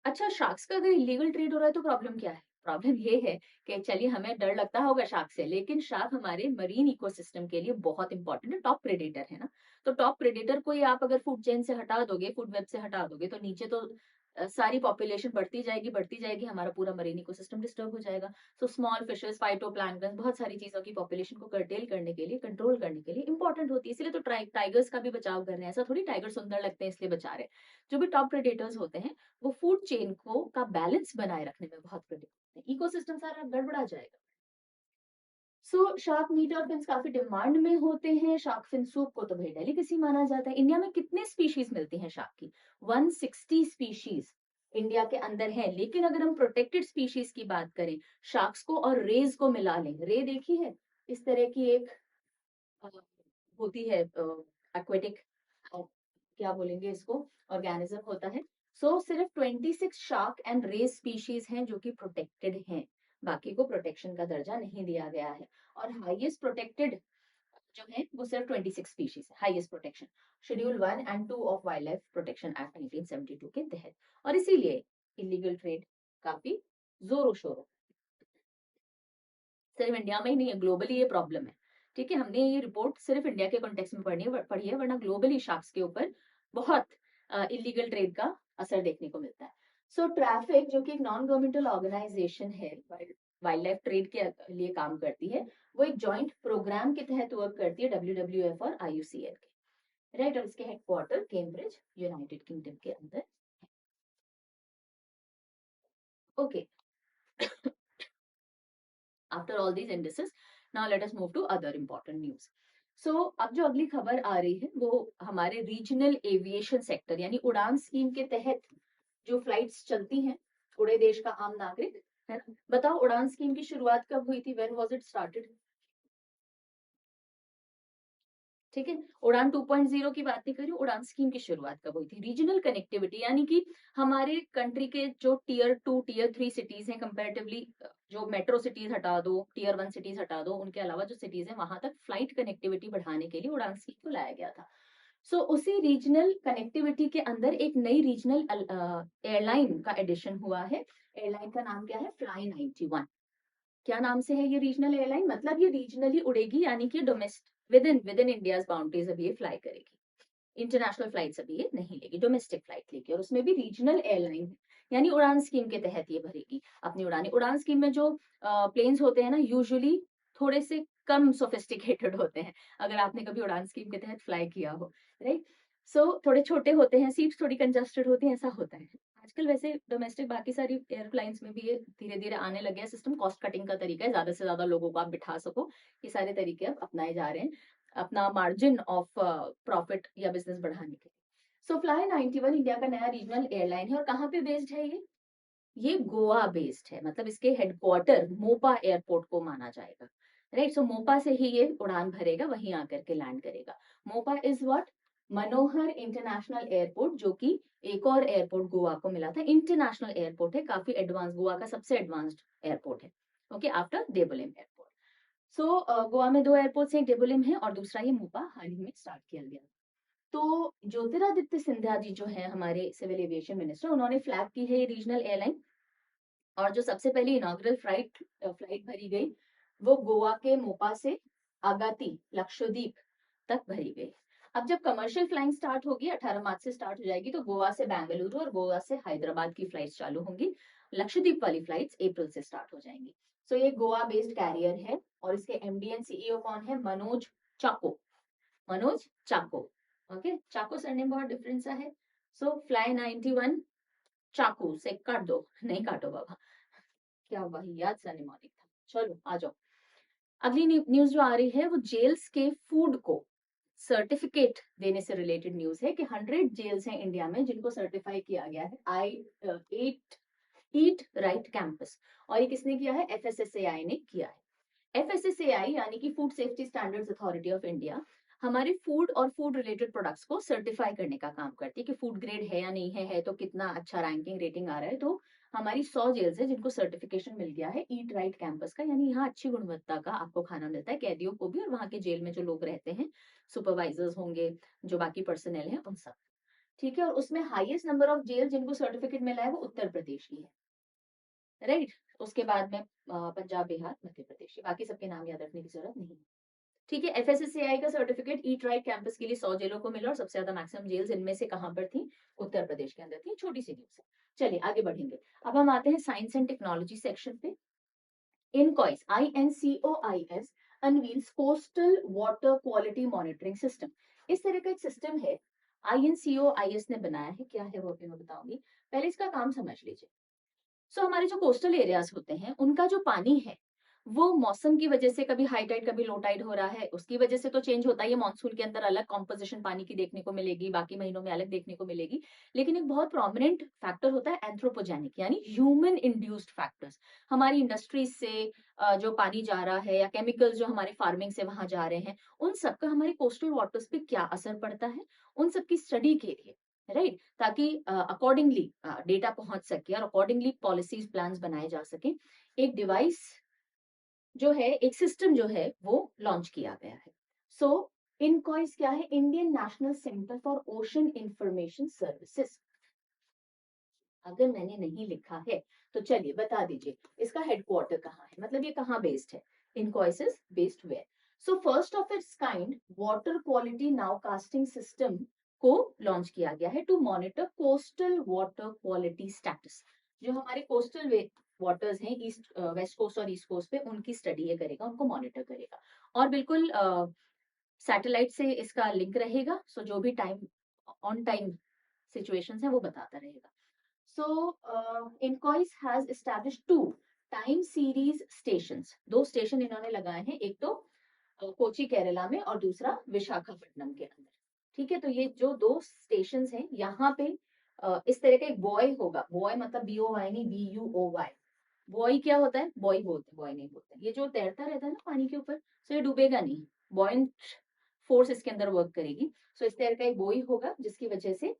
अच्छा शार्क्स का अगर इलीगल ट्रेड हो रहा है तो प्रॉब्लम क्या है? प्रॉब्लम ये है कि चलिए हमें डर लगता होगा शार्क से, लेकिन शार्क हमारे मरीन इकोसिस्टम के लिए बहुत इंपॉर्टेंट है, टॉप प्रेडेटर है ना। तो टॉप प्रेडेटर को ही आप अगर फूड चेन से हटा दोगे, फूड वेब से हटा दोगे, तो नीचे तो सारी पॉपुलेशन बढ़ती जाएगी, हमारा पूरा मरीन इकोसिस्टम डिस्टर्ब हो जाएगा। सो स्मॉल फिशेस, फाइटोप्लैंक्टन, बहुत सारी चीजों की पॉपुलेशन को कर्टेल करने के लिए, कंट्रोल करने के लिए इंपॉर्टेंट होती है, इसलिए तो टाइगर्स का भी बचाव कर रहे हैं। ऐसा थोड़ी टाइगर सुंदर लगते हैं इसलिए बचा रहे हैं। जो भी टॉप प्रेडेटर्स होते हैं वो फूड चेन को का बैलेंस बनाए रखने में बहुत क्रिटिकल है, इकोसिस्टम सारा गड़बड़ा जाएगा। सो शार्क मीट और फिन्स काफी डिमांड में होते हैं। शार्क फिन सूप को तो भाई डेलिकेसी माना जाता है। इंडिया में कितने स्पीशीज मिलती हैं शार्क की? 160 स्पीशीज इंडिया के अंदर है। लेकिन अगर हम प्रोटेक्टेड स्पीशीज की बात करें, शार्क्स को और रेज को मिला लें, रे देखी है, इस तरह की एक अ, होती है एक्वेटिक, क्या बोलेंगे इसको, ऑर्गेनिज्म होता है। सो सिर्फ 26 शार्क एंड रे स्पीशीज हैं जो कि प्रोटेक्टेड हैं। बाकी को प्रोटेक्शन का दर्जा नहीं दिया गया है। और हाईएस्ट प्रोटेक्टेड जो है वो सिर्फ 26 स्पीशीज है, highest protection, schedule 1 and 2 of wild life protection act 1972 के तहत। और इसीलिए इलीगल ट्रेड काफी जोरों शोरों, सिर्फ इंडिया में ही नहीं है, ग्लोबली ये प्रॉब्लम है। ठीक है, हमने ये रिपोर्ट सिर्फ इंडिया के कॉन्टेक्स्ट में पढ़ी है, वरना ग्लोबली शार्क्स के ऊपर बहुत इलीगल ट्रेड का असर देखने को मिलता है। सो ट्रैफिक जो कि एक नॉन गवर्नमेंटल ऑर्गेनाइजेशन है, वाइल्ड लाइफ ट्रेड के लिए काम करती है, वो एक जॉइंट प्रोग्राम के तहत वर्क करती है, WWF और IUCN के, राइट। और इसके हेडक्वार्टर कैम्ब्रिज, यूनाइटेड किंगडम के अंदर। Okay, after all these indices, now let us move to other important news. So अब जो अगली खबर आ रही है वो हमारे रीजनल एविएशन सेक्टर यानी उड़ान स्कीम के तहत जो फ्लाइट्स चलती हैं, उड़े देश का आम नागरिक, है ना। बताओ उड़ान स्कीम की शुरुआत कब हुई थी? When was it started? ठीक है, उड़ान 2.0 की बात नहीं कर रही हूँ, उड़ान स्कीम की शुरुआत कब हुई थी? रीजनल कनेक्टिविटी, यानी कि हमारे कंट्री के जो टियर 2 टियर 3 सिटीज हैं कंपैरेटिवली, जो मेट्रो सिटीज हटा दो, टियर 1 सिटीज हटा दो, उनके अलावा जो सिटीज हैं वहां तक फ्लाइट कनेक्टिविटी बढ़ाने के लिए उड़ान स्कीम को लाया गया था। सो उसी रीजनल कनेक्टिविटी के अंदर एक नई रीजनल एयरलाइन का एडिशन हुआ है। एयरलाइन का नाम क्या है? फ्लाई 91। क्या नाम से है ये रीजनल एयरलाइन? मतलब ये रीजनली उड़ेगी, यानी कि domestic with in India's boundaries अभी ये फ्लाई करेगी। इंटरनेशनल फ्लाइट्स अभी ये नहीं लेगी, डोमेस्टिक फ्लाइट लेगी, और उसमें भी रीजनल एयरलाइन है, यानी उड़ान स्कीम के तहत ये भरेगी अपनी उड़ानें। उड़ान स्कीम में जो प्लेन्स होते हैं ना, यूजुअली थोड़े से कम सोफिस्टिकेटेड होते हैं, अगर आपने कभी उड़ान स्कीम के तहत फ्लाई किया हो, राइट। सो थोड़े छोटे होते हैं, सीट्स थोड़ी कंजस्टेड होती हैं, ऐसा होता है। आजकल वैसे डोमेस्टिक बाकी सारी एयरलाइंस में भी ये धीरे धीरे आने लगे हैं सिस्टम। कॉस्ट कटिंग का तरीका है, ज्यादा से ज्यादा लोगों को आप बिठा सको, ये सारे तरीके अब अपनाए जा रहे हैं अपना मार्जिन ऑफ प्रॉफिट या बिजनेस बढ़ाने के लिए। सो फ्लाई 91 इंडिया का नया रीजनल एयरलाइन है। और कहाँ पे बेस्ड है ये गोवा बेस्ड है, मतलब इसके हेडक्वार्टर मोपा एयरपोर्ट को माना जाएगा, राइट। सो मोपा से ही ये उड़ान भरेगा, वहीं आकर के लैंड करेगा। Mopa is what? Manohar international airport, जो कि एक और एयरपोर्ट गोवा को मिला था, इंटरनेशनल एयरपोर्ट है, काफी एडवांस, गोवा का सबसे एडवांस्ड एयरपोर्ट है, ओके, आफ्टर देबोलिम एयरपोर्ट। सो गोवा में 2 एयरपोर्ट्स हैं, एक डेबोलिम है और दूसरा ये मोपा हाल ही में स्टार्ट किया गया। तो ज्योतिरादित्य सिंधिया जी जो है हमारे सिविल एविएशन मिनिस्टर, उन्होंने फ्लैग की है ये रीजनल एयरलाइन। और जो सबसे पहली इनॉग्रल फ्लाइट भरी गई वो गोवा के मोपा से आगाती लक्षद्वीप तक भरी गई। अब जब कमर्शियल फ्लाइंग स्टार्ट होगी, 18 मार्च से स्टार्ट हो जाएगी, तो गोवा से बेंगलुरु और गोवा से हैदराबाद की फ्लाइट्स चालू होंगी। लक्षद्वीप वाली फ्लाइट्स अप्रैल से स्टार्ट हो जाएंगी। सो ये गोवा बेस्ड कैरियर है और इसके MD एंड CEO कौन है? मनोज चाको। मनोज चाको, ओके। चाको सरनेम बहुत डिफरेंट सा है। सो फ्लाई 91 चाकू से काट दो, नहीं काटो बाबा, क्या वाहियात सा निमोनिक था। चलो आ जाओ, अगली न्यूज जो आ रही है वो जेल्स के फूड को सर्टिफिकेट देने से रिलेटेड न्यूज है कि 100 जेल्स हैं इंडिया में जिनको सर्टिफाई किया गया है आई ईट राइट कैंपस। और ये किसने किया है? FSSAI ने किया है। FSSAI यानी कि food safety standards authority of India हमारे फूड और फूड रिलेटेड प्रोडक्ट्स को सर्टिफाई करने का काम करती है कि फूड ग्रेड है या नहीं है तो कितना अच्छा रैंकिंग रेटिंग आ रहा है। तो हमारी 100 जेल्स है जिनको सर्टिफिकेशन मिल गया है ईट राइट कैंपस का, यानी यहाँ अच्छी गुणवत्ता का आपको खाना मिलता है, कैदियों को भी और वहाँ के जेल में जो लोग रहते हैं, सुपरवाइजर्स होंगे, जो बाकी पर्सनल है, उन सब। ठीक है, और उसमें हाईएस्ट नंबर ऑफ जेल जिनको सर्टिफिकेट मिला है वो उत्तर प्रदेश की है, राइट। उसके बाद में पंजाब, बिहार, मध्य प्रदेश, बाकी सबके नाम याद रखने की जरूरत नहीं। ठीक है, FSSAI का सर्टिफिकेट ईट राइट कैंपस के लिए 100 जेलों को मिला और सबसे ज्यादा मैक्सिमम जेल्स इनमें से कहां पर थी? उत्तर प्रदेश के अंदर थी। छोटी सी न्यूज है, चलिए आगे बढ़ेंगे। अब हम आते हैं साइंस एंड टेक्नोलॉजी सेक्शन पे। INCOIS, INCOIS unveils coastal water quality monitoring system. इस तरह का एक सिस्टम है, INCOIS ने बनाया है। क्या है वो भी मैं बताऊंगी, पहले इसका काम समझ लीजिए। सो हमारे जो कोस्टल एरियाज होते हैं उनका जो पानी है वो मौसम की वजह से कभी हाई टाइड कभी लो टाइड हो रहा है, उसकी वजह से तो चेंज होता ही है। मॉनसून के अंदर अलग कॉम्पोजिशन पानी की देखने को मिलेगी, बाकी महीनों में अलग देखने को मिलेगी। लेकिन एक बहुत प्रोमिनेंट फैक्टर होता है एंथ्रोपोजेनिक, यानी ह्यूमन इंड्यूस्ड फैक्टर्स। हमारी इंडस्ट्रीज से जो पानी जा रहा है या केमिकल्स जो हमारे फार्मिंग से वहां जा रहे हैं, उन सबका हमारे कोस्टल वाटर्स पे क्या असर पड़ता है, उन सबकी स्टडी के लिए, राइट, ताकि अकॉर्डिंगली डेटा पहुंच सके और अकॉर्डिंगली पॉलिसीज प्लान्स बनाए जा सके। एक डिवाइस जो है, एक सिस्टम जो है वो लॉन्च किया गया है। सो इनकॉइस क्या है? Indian national centre for ocean information services. अगर मैंने नहीं लिखा है तो चलिए बता दीजिए इसका हेडक्वार्टर कहाँ है, मतलब ये कहाँ बेस्ड है? INCOIS is based where? So first of it's kind water quality nowcasting system को लॉन्च किया गया है to monitor coastal water quality status. जो हमारे कोस्टल वाटर्स हैं ईस्ट वेस्ट कोस्ट और ईस्ट कोस्ट पे, उनकी स्टडी ये करेगा, उनको मॉनिटर करेगा। और बिल्कुल सैटेलाइट से इसका लिंक रहेगा, सो जो भी टाइम ऑन टाइम सिचुएशंस है वो बताता रहेगा। So, Incois has established two time series stations. दो स्टेशन इन्होंने लगाए हैं, एक तो कोची केरला में और दूसरा विशाखापट्टनम के अंदर। ठीक है, तो ये जो दो स्टेशन हैं, यहाँ पे इस तरह का एक बॉय होगा। बॉय मतलब BOY नहीं, BUOY। बॉय क्या होता है? बॉय बोलते हैं, बॉय नहीं बोलते। ये जो तैरता रहता है ना पानी के ऊपर, सो ये डूबेगा नहीं, बॉयंट फोर्स इसके अंदर वर्क करेगी। सो इस तरह का एक बॉय होगा जिसकी वजह से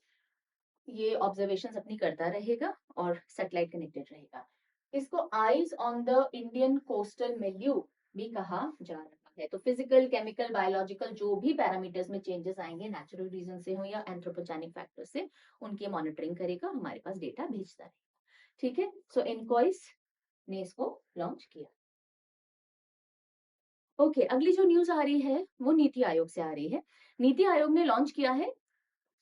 ये ऑब्जर्वेशंस अपनी करता रहेगा और सैटेलाइट कनेक्टेड रहेगा। इसको eyes on the Indian coastal milieu भी कहा जा रहा है। तो फिजिकल, केमिकल, बायोलॉजिकल जो भी पैरामीटर्स में चेंजेस आएंगे, नेचुरल रीजन से हो या एंथ्रोपोजेनिक फैक्टर से, उनकी मॉनिटरिंग करेगा, हमारे पास डेटा भेजता रहेगा। ठीक है, सो इनकॉइस ने इसको लॉन्च किया। ओके, अगली जो न्यूज आ रही है वो नीति आयोग से आ रही है। नीति आयोग ने लॉन्च किया है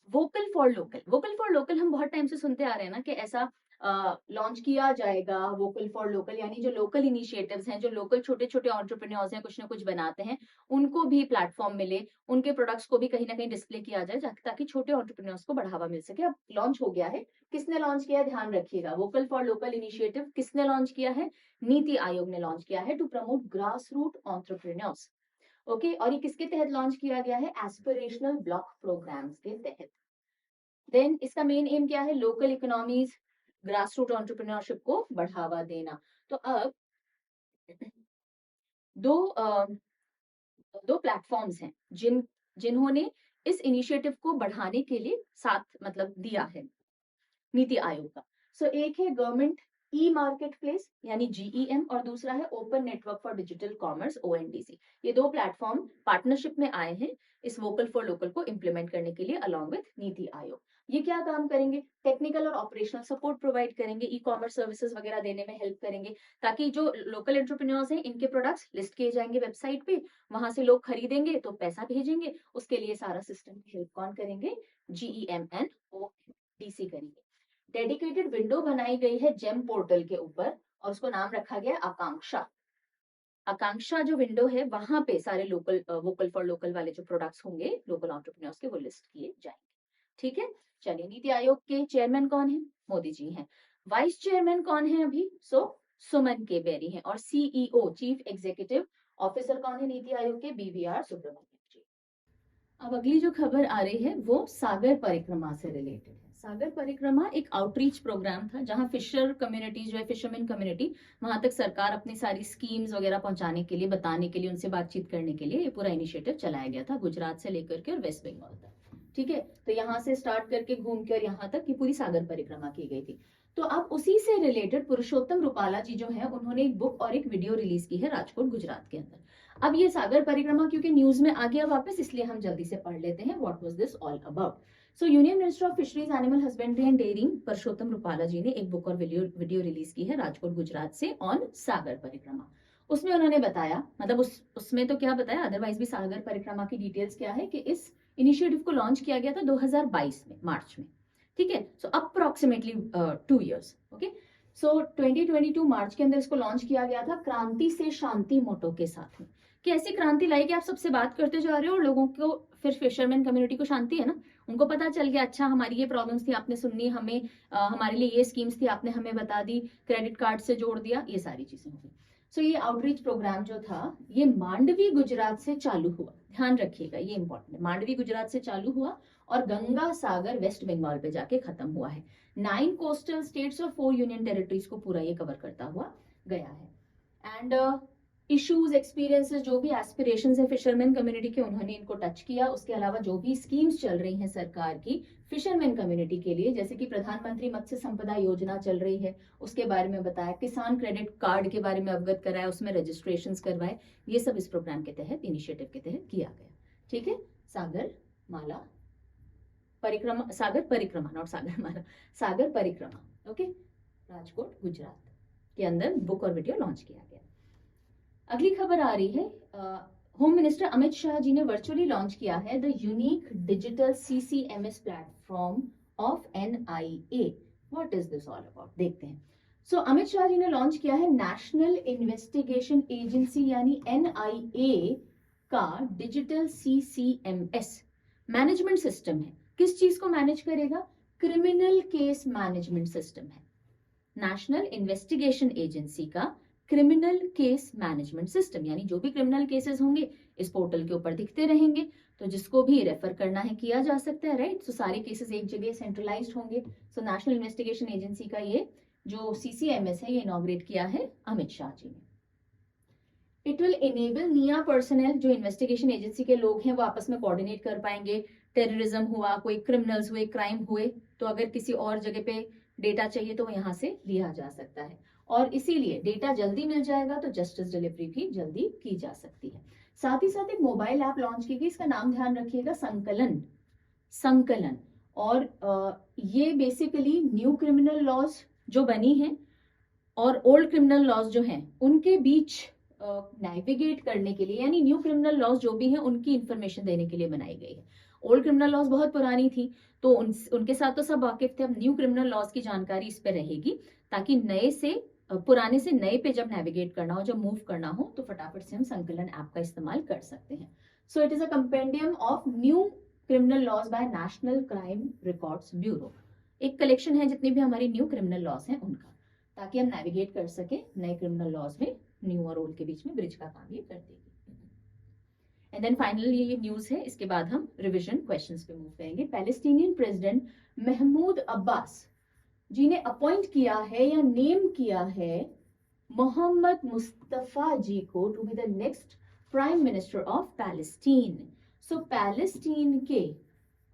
vocal for local. Vocal for local हम बहुत टाइम से सुनते आ रहे हैं ना कि ऐसा लॉन्च किया जाएगा वोकल फॉर लोकल, यानी जो लोकल इनिशिएटिव्स हैं, जो लोकल छोटे छोटे एंटरप्रेन्योर्स हैं, कुछ ना कुछ बनाते हैं, उनको भी प्लेटफॉर्म मिले, उनके प्रोडक्ट्स को भी कहीं ना कहीं डिस्प्ले किया जाए ताकि छोटे एंटरप्रेन्योर्स को बढ़ावा मिल सके। अब लॉन्च हो गया है। किसने लॉन्च किया है? ध्यान रखिएगा, वोकल फॉर लोकल इनिशिएटिव किसने लॉन्च किया है? नीति आयोग ने लॉन्च किया है to promote grass root entrepreneurs. Okay, और ये किसके तहत लॉन्च किया गया है? एस्पिरेशनल ब्लॉक प्रोग्राम्स के तहत। देन इसका मेन एम क्या है? Local economies, grass root entrepreneurship को बढ़ावा देना। तो अब दो दो प्लेटफॉर्म्स हैं जिन्होंने इस इनिशिएटिव को बढ़ाने के लिए साथ मतलब दिया है नीति आयोग का। सो एक है गवर्नमेंट ई मार्केट प्लेस यानी GEM, और दूसरा है open network for digital commerce ONDC। ये दो प्लेटफॉर्म पार्टनरशिप में आए हैं इस वोकल फॉर लोकल को इंप्लीमेंट करने के लिए अलॉन्ग विथ नीति आयोग। ये क्या काम करेंगे? टेक्निकल और ऑपरेशनल सपोर्ट प्रोवाइड करेंगे, ई कॉमर्स सर्विसेज वगैरह देने में हेल्प करेंगे, ताकि जो लोकल एंटरप्रेन्योर्स हैं इनके प्रोडक्ट्स लिस्ट किए जाएंगे वेबसाइट पे, वहां से लोग खरीदेंगे तो पैसा भेजेंगे, उसके लिए सारा सिस्टम की हेल्प कौन करेंगे? GEM एंड ONDC करेंगे। डेडिकेटेड विंडो बनाई गई है जेम पोर्टल के ऊपर और उसको नाम रखा गया आकांक्षा। आकांक्षा जो विंडो है वहां पे सारे लोकल वोकल फॉर लोकल वाले जो प्रोडक्ट्स होंगे लोकल एंटरप्रेन्योर्स के, वो लिस्ट किए जाएंगे। ठीक है, चलिए, नीति आयोग के चेयरमैन कौन है? मोदी जी हैं। वाइस चेयरमैन कौन है अभी? सुमन के बेरी हैं। और CEO चीफ एग्जीक्यूटिव ऑफिसर कौन है नीति आयोग के? BVR सुब्रमण्यम जी। अब अगली जो खबर आ रही है वो सागर परिक्रमा से रिलेटेड है। सागर परिक्रमा एक आउटरीच प्रोग्राम था जहां फिशर कम्युनिटी जो है, फिशरमैन कम्युनिटी, वहां तक सरकार अपनी सारी स्कीम्स वगैरह पहुंचाने के लिए, बताने के लिए, उनसे बातचीत करने के लिए ये पूरा इनिशिएटिव चलाया गया था, गुजरात से लेकर के और वेस्ट बंगाल तक। ठीक है, तो यहाँ से स्टार्ट करके घूम के और यहाँ तक ये पूरी सागर परिक्रमा की गई थी। तो अब उसी से रिलेटेड पुरुषोत्तम रूपाला जी जो है उन्होंने एक बुक और एक वीडियो रिलीज की है राजकोट गुजरात के अंदर। अब ये सागर परिक्रमा क्योंकि न्यूज में आ गया वापस, इसलिए हम जल्दी से पढ़ लेते हैं what was this all about. So union minister of fisheries, animal husbandry and dairying Purushottam Rupala ji ने एक बुक और वीडियो रिलीज की है राजकोट गुजरात से ऑन सागर परिक्रमा। उसमें उन्होंने बताया, मतलब उसमें तो क्या बताया, अदरवाइज भी सागर परिक्रमा की डिटेल्स क्या है कि इस इनिशिएटिव को लॉन्च किया गया था 2022 में, मार्च में। ठीक है, सो अप्रोक्सीमेटली 2 years। ओके, सो 2022 मार्च के अंदर इसको लॉन्च किया गया था क्रांति से शांति मोटो के साथ में। कि ऐसी क्रांति लाई कि आप सबसे बात करते जा रहे हो और लोगों को, फिर फिशरमैन कम्युनिटी को शांति है ना, उनको पता चल गया अच्छा हमारी ये प्रॉब्लम्स थी, आपने सुननी, हमें हमारे लिए ये स्कीम्स थी, आपने हमें बता दी, क्रेडिट कार्ड से जोड़ दिया, ये सारी चीजें होगी। सो ये आउटरीच प्रोग्राम जो था ये मांडवी गुजरात से चालू हुआ, ध्यान रखिएगा ये इंपॉर्टेंट है, मांडवी गुजरात से चालू हुआ और गंगा सागर वेस्ट बंगाल पे जाके खत्म हुआ है। 9 कोस्टल स्टेट्स और 4 यूनियन टेरिटरीज को पूरा ये कवर करता हुआ गया है। एंड इश्यूज, एक्सपीरियंसेस, जो भी एस्पिरेशंस है फिशरमैन कम्युनिटी के, उन्होंने इनको टच किया। उसके अलावा जो भी स्कीम्स चल रही हैं सरकार की फिशरमैन कम्युनिटी के लिए, जैसे कि प्रधानमंत्री मत्स्य संपदा योजना चल रही है, उसके बारे में बताया, किसान क्रेडिट कार्ड के बारे में अवगत कराया, उसमें रजिस्ट्रेशन करवाए, ये सब इस प्रोग्राम के तहत, इनिशिएटिव के तहत किया गया। ठीक है, सागर माला परिक्रमा, सागर परिक्रमा, नॉट सागर माला, सागर परिक्रमा, ओके, राजकोट गुजरात के अंदर बुक और वीडियो लॉन्च किया गया। अगली खबर आ रही है, होम मिनिस्टर अमित शाह जी ने वर्चुअली लॉन्च किया है the unique digital CCMS platform of NIA। What is this all about, देखते हैं। सो अमित शाह जी ने लॉन्च किया है नेशनल इन्वेस्टिगेशन एजेंसी यानी NIA का डिजिटल CCMS मैनेजमेंट सिस्टम है। किस चीज को मैनेज करेगा? क्रिमिनल केस मैनेजमेंट सिस्टम है, नेशनल इन्वेस्टिगेशन एजेंसी का क्रिमिनल केस मैनेजमेंट सिस्टम, यानी जो भी क्रिमिनल केसेस होंगे इस पोर्टल के ऊपर दिखते रहेंगे, तो जिसको भी रेफर करना है किया जा सकता है, राइट। सो सारे केसेस एक जगह सेंट्रलाइज्ड होंगे। सो नेशनल इन्वेस्टिगेशन एजेंसी का ये जो CCMS है ये इनॉग्रेट किया है अमित शाह जी ने। इट विल इनेबल निया पर्सनल, जो इन्वेस्टिगेशन एजेंसी के लोग हैं वो आपस में कोऑर्डिनेट कर पाएंगे। टेररिज्म हुआ, कोई क्रिमिनल्स हुए, क्राइम हुए, तो अगर किसी और जगह पे डेटा चाहिए तो यहाँ से लिया जा सकता है, और इसीलिए डेटा जल्दी मिल जाएगा तो जस्टिस डिलीवरी भी जल्दी की जा सकती है। साथ ही साथ एक मोबाइल ऐप लॉन्च की गई, इसका नाम ध्यान रखिएगा, संकलन। संकलन, और ये बेसिकली न्यू क्रिमिनल लॉज जो बनी है और ओल्ड क्रिमिनल लॉज जो हैं उनके बीच नेविगेट करने के लिए, यानी न्यू क्रिमिनल लॉज जो भी हैं उनकी इंफॉर्मेशन देने के लिए बनाई गई है। ओल्ड क्रिमिनल लॉज बहुत पुरानी थी तो उनके साथ तो सब वाकिफ थे, अब न्यू क्रिमिनल लॉज की जानकारी इस पे रहेगी, ताकि नए से पुराने से नए पे जब नेविगेट करना हो, जब मूव करना हो, तो फटाफट से हम संकलन ऐप का इस्तेमाल कर सकते हैं। So it is a compendium of new criminal laws by National Crime Records Bureau, एक कलेक्शन है जितनी भी हमारी न्यू क्रिमिनल लॉज हैं उनका, ताकि हम नेविगेट कर सके नए क्रिमिनल लॉज में, न्यू और ओल्ड के बीच में ब्रिज का काम ये कर देगी। एंड देन फाइनली ये न्यूज है, इसके बाद हम रिविजन क्वेश्चंस पे मूव करेंगे। पैलेस्टीनियन प्रेसिडेंट महमूद अब्बास जी ने अपॉइंट किया है या नेम किया है मोहम्मद मुस्तफा जी को to be the next Prime Minister of Palestine. So Palestine के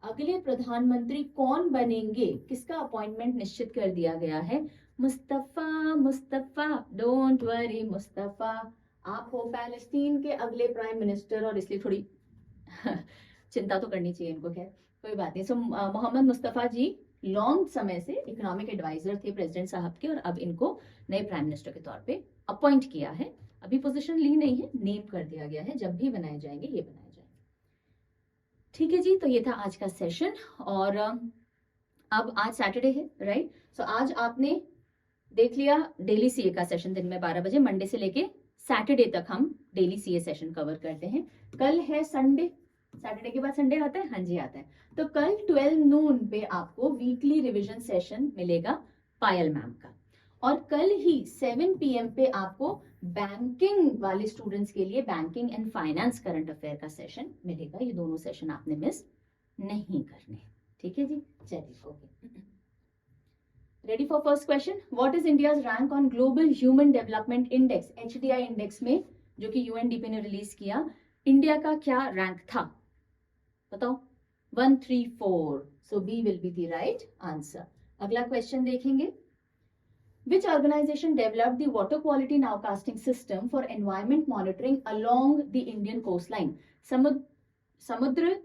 अगले प्रधानमंत्री कौन बनेंगे, किसका अपॉइंटमेंट निश्चित कर दिया गया है? मुस्तफा, मुस्तफा, डोंट वरी मुस्तफा, आप हो पैलेस्टीन के अगले प्राइम मिनिस्टर, और इसलिए थोड़ी चिंता तो करनी चाहिए इनको, खैर कोई बात नहीं। सो मोहम्मद मुस्तफा जी लॉन्ग समय से इकोनॉमिक एडवाइजर थे प्रेसिडेंट साहब के, और अब इनको नए प्राइम मिनिस्टर के तौर पे अपॉइंट किया है। अभी पोजीशन ली नहीं है, नेम कर दिया गया है, जब भी बनाए जाएंगे ये बनाए जाएंगे। ठीक है जी, तो ये था आज का सेशन, और अब आज सैटरडे है, राइट। सो आज आपने देख लिया डेली सीए का सेशन दिन में 12 बजे, मंडे से लेके सैटरडे तक हम डेली सीए सेशन कवर करते हैं। कल है संडे, सैटरडे के बाद संडे आता है, हाँ जी आता है, तो कल 12 नून पे आपको वीकली रिवीजन सेशन मिलेगा पायल मैम का, और कल ही 7 PM पे आपको बैंकिंग वाले स्टूडेंट्स के लिए banking and finance current affair का सेशन मिलेगा। ये दोनों सेशन आपने मिस नहीं करने, ठीक है जी। चलिए, okay, ready for first question. What is India's rank on global human development index, HDI index में, जो कि UNDP ने रिलीज किया, इंडिया का क्या रैंक था बताओ? 134, so B will be the right answer. अगला क्वेश्चन देखेंगे, which organization developed the water quality nowcasting system for environment monitoring along the Indian coastline? समुद्र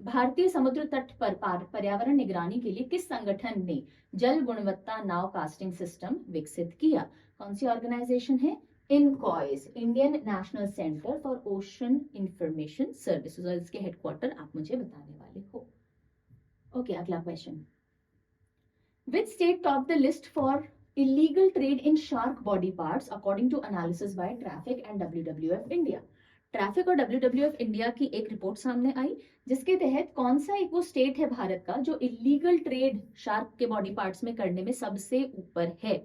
भारतीय समुद्र तट पर पर्यावरण निगरानी के लिए किस संगठन ने जल गुणवत्ता नाव कास्टिंग सिस्टम विकसित किया? कौन सी ऑर्गेनाइजेशन है? INCOIS, Indian national centre for ocean information services, और इसके हेडक्वार्टर आप मुझे बताने वाले हो। ओके, अगला question, which state top the list for illegal trade in shark body parts according to analysis by Traffic and WWF India? Traffic और WWF India की एक रिपोर्ट सामने आई, जिसके तहत कौन सा एक वो स्टेट है भारत का जो इलीगल ट्रेड शार्क के बॉडी पार्ट्स में करने में सबसे ऊपर है।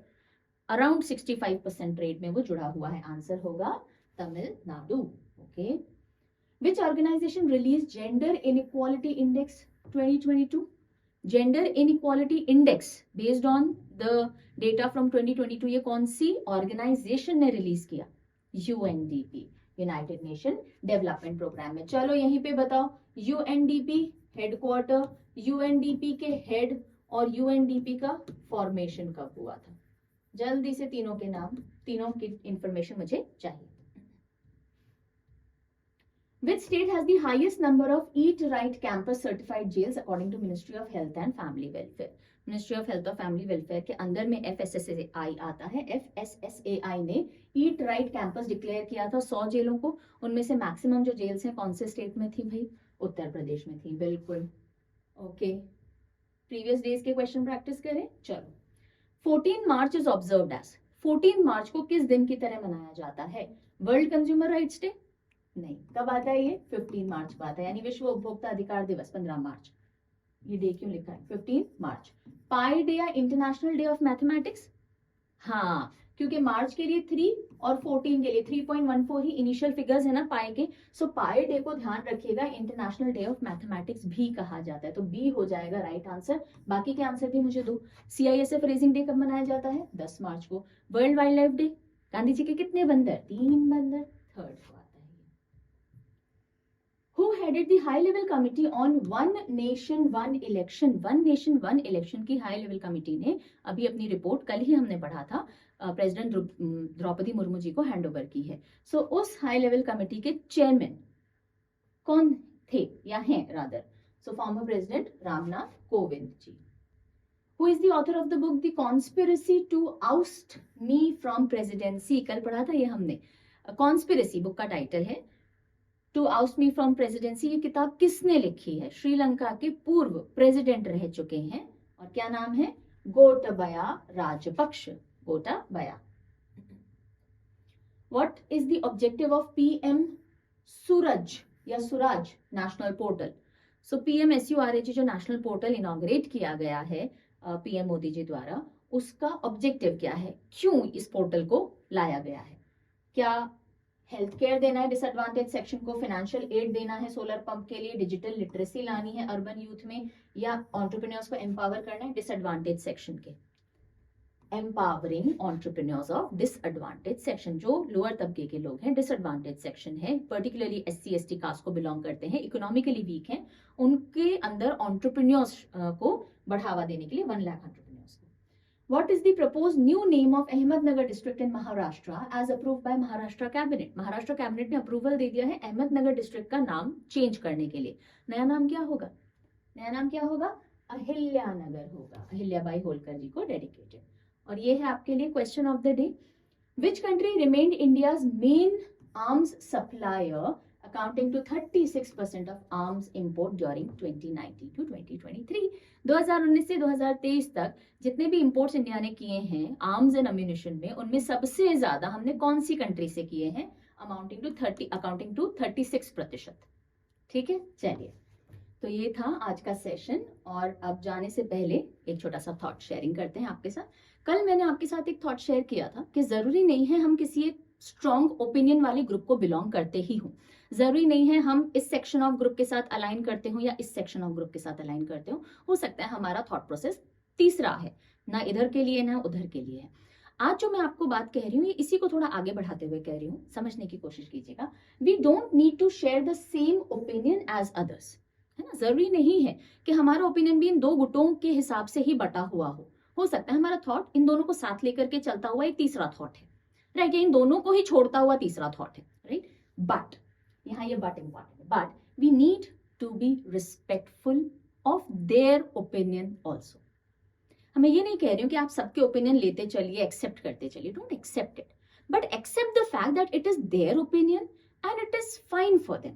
अराउंड 65% रेट में वो जुड़ा हुआ है। आंसर होगा Tamil Nadu. Okay, which organisation release gender inequality index 2022? Gender inequality index based on the data from 2022 ये कौन सी ऑर्गेनाइजेशन ने रिलीज किया? UNDP, United Nation Development programme में। चलो यहीं पे बताओ, यूएनडीपी हेडक्वार्टर, यूएनडीपी के हेड और यूएनडीपी का फॉर्मेशन कब हुआ था? जल्दी से तीनों के नाम, तीनों की इंफॉर्मेशन मुझे चाहिए। Which state has the highest number of Eat Right campus certified jails according to Ministry of Health and Family Welfare? Ministry of Health और Family Welfare के अंदर में FSSAI आता है। FSSAI ने Eat Right campus डिक्लेयर किया था 100 जेलों को। उनमें से मैक्सिमम जो जेल्स हैं कौन से स्टेट में थी भाई? उत्तर प्रदेश में थी। बिल्कुल। ओके, प्रीवियस डेज के क्वेश्चन प्रैक्टिस करें। चलो, 14 मार्च इज ऑब्जर्व्ड एज, 14 मार्च को किस दिन की तरह मनाया जाता है? World consumer rights day? नहीं। कब आता है ये? 15 मार्च को आता है, यानी विश्व उपभोक्ता अधिकार दिवस 15 मार्च। ये डे क्यों लिखा है 15 मार्च? पाई डे या इंटरनेशनल डे ऑफ मैथमेटिक्स? हाँ, क्योंकि मार्च के लिए 3 और 14 के लिए 3.14 ही इनिशियल फिगर्स है ना पाई के। सो पाई डे को ध्यान रखिएगा, इंटरनेशनल डे ऑफ मैथमेटिक्स भी कहा जाता है, तो बी हो जाएगा राइट आंसर। बाकी के आंसर भी मुझे दो। CISF रेजिंग डे कब मनाया जाता है? 10 मार्च को। World wildlife day, Gandhi ji के कितने बंदर? 3 बंदर। थर्ड को आता है। Who headed the high level committee on one nation one election? one nation one election की हाई लेवल कमिटी ने अभी अपनी रिपोर्ट, कल ही हमने पढ़ा था, प्रेसिडेंट द्रौपदी मुर्मू जी को हैंड ओवर की है। सो उस हाई लेवल कमिटी के चेयरमैन कौन थे या हैं rather? So former president Ramnath Kovind ji. Who is the author of the book The Conspiracy to Oust Me from Presidency? कल पढ़ा था ये हमने। कॉन्स्पिरेसी बुक का टाइटल है। To oust me from presidency, ये किताब किसने लिखी है? श्रीलंका के पूर्व प्रेसिडेंट रह चुके हैं, और क्या नाम है? Gotabaya Rajapaksa. Gotabaya. What is the objective of PM सूरज या सुराज नेशनल पोर्टल? सो PMSURAG जो नेशनल पोर्टल इनॉग्रेट किया गया है PM मोदी जी द्वारा, उसका ऑब्जेक्टिव क्या है? क्यों इस पोर्टल को लाया गया है? क्या हेल्थ केयर देना है डिसएडवांटेज सेक्शन को, फाइनेंशियल एड देना है सोलर पंप के लिए, डिजिटल लिटरेसी लानी है अर्बन यूथ में, या एंटरप्रेन्योर्स को एम्पावर करना है डिसएडवांटेज सेक्शन के? Empowering entrepreneurs of disadvantage section, जो लोअर तबके के लोग हैं, डिसएडवांटेज सेक्शन है, पर्टिकुलरली SC ST कास्ट को बिलोंग करते हैं, इकोनॉमिकली वीक हैं, उनके अंदर एंटरप्रेन्योर्स को बढ़ावा देने के लिए 1 lakh entrepreneurs. What is the proposed new name of Ahmednagar district in Maharashtra as approved by Maharashtra cabinet? Maharashtra cabinet ने अप्रूवल दे दिया है अहमदनगर डिस्ट्रिक्ट का नाम चेंज करने के लिए। नया नाम क्या होगा? नया नाम क्या होगा? अहिल्यानगर होगा, अहिल्याबाई होलकर जी को डेडिकेटेड। और ये है आपके लिए question of the day. Which country remained India's main arms supplier, accounting to 36% of arms import during 2019 to 2023? 2019 से 2023 तक जितने भी इंपोर्ट्स इंडिया ने किए हैं आर्म्स एंड अम्यूनिशन में, उनमें सबसे ज्यादा हमने कौन सी कंट्री से किए हैं? According to 36%। ठीक है, चलिए, तो ये था आज का सेशन। और अब जाने से पहले एक छोटा सा थॉट शेयरिंग करते हैं आपके साथ। कल मैंने आपके साथ एक थॉट शेयर किया था कि जरूरी नहीं है हम किसी एक स्ट्रॉन्ग ओपिनियन वाले ग्रुप को बिलोंग करते ही हों, जरूरी नहीं है हम इस सेक्शन ऑफ ग्रुप के साथ अलाइन करते हो या इस सेक्शन ऑफ ग्रुप के साथ अलाइन करते हो सकता है हमारा थॉट प्रोसेस तीसरा है, ना इधर के लिए ना उधर के लिए है। आज जो मैं आपको बात कह रही हूँ, ये इसी को थोड़ा आगे बढ़ाते हुए कह रही हूँ, समझने की कोशिश कीजिएगा। We don't need to share the same opinion as others, है ना? जरूरी नहीं है कि हमारा ओपिनियन भी इन दो गुटों के हिसाब से ही बटा हुआ हो सकता है हमारा थॉट इन दोनों को साथ लेकर के चलता हुआ एक तीसरा थॉट है, राइट? इन दोनों को ही छोड़ता हुआ तीसरा थॉट है, राइट? बट यहाँ ये बट इंपॉर्टेंट है, but we need to be respectful of their opinion also. मैं ये नहीं कह रही हूँ कि आप सबके ओपिनियन लेते चलिए, एक्सेप्ट करते चलिए, don't accept it, but accept the fact that it is their opinion and it is fine for them.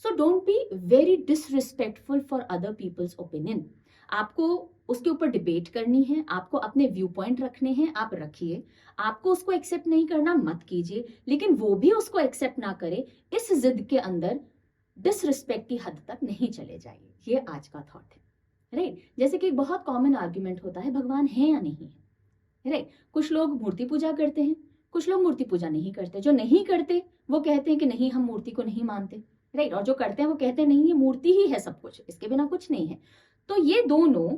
So don't be very disrespectful for other people's opinion. आपको उसके ऊपर डिबेट करनी है, आपको अपने व्यू पॉइंट रखने हैं, आप रखिए। आपको उसको एक्सेप्ट नहीं करना मत कीजिए, लेकिन वो भी उसको एक्सेप्ट ना करे, इस जिद के अंदर डिसरिस्पेक्ट की हद तक नहीं चले जाइए। ये आज का थॉट है, राइट? जैसे कि एक बहुत कॉमन आर्ग्यूमेंट होता है, भगवान है या नहीं है, राइट। कुछ लोग मूर्ति पूजा करते हैं, कुछ लोग मूर्ति पूजा नहीं करते। जो नहीं करते वो कहते हैं कि नहीं हम मूर्ति को नहीं मानते, राइट। और जो करते हैं वो कहते हैं नहीं ये मूर्ति ही है सब कुछ, इसके बिना कुछ नहीं है। तो ये दोनों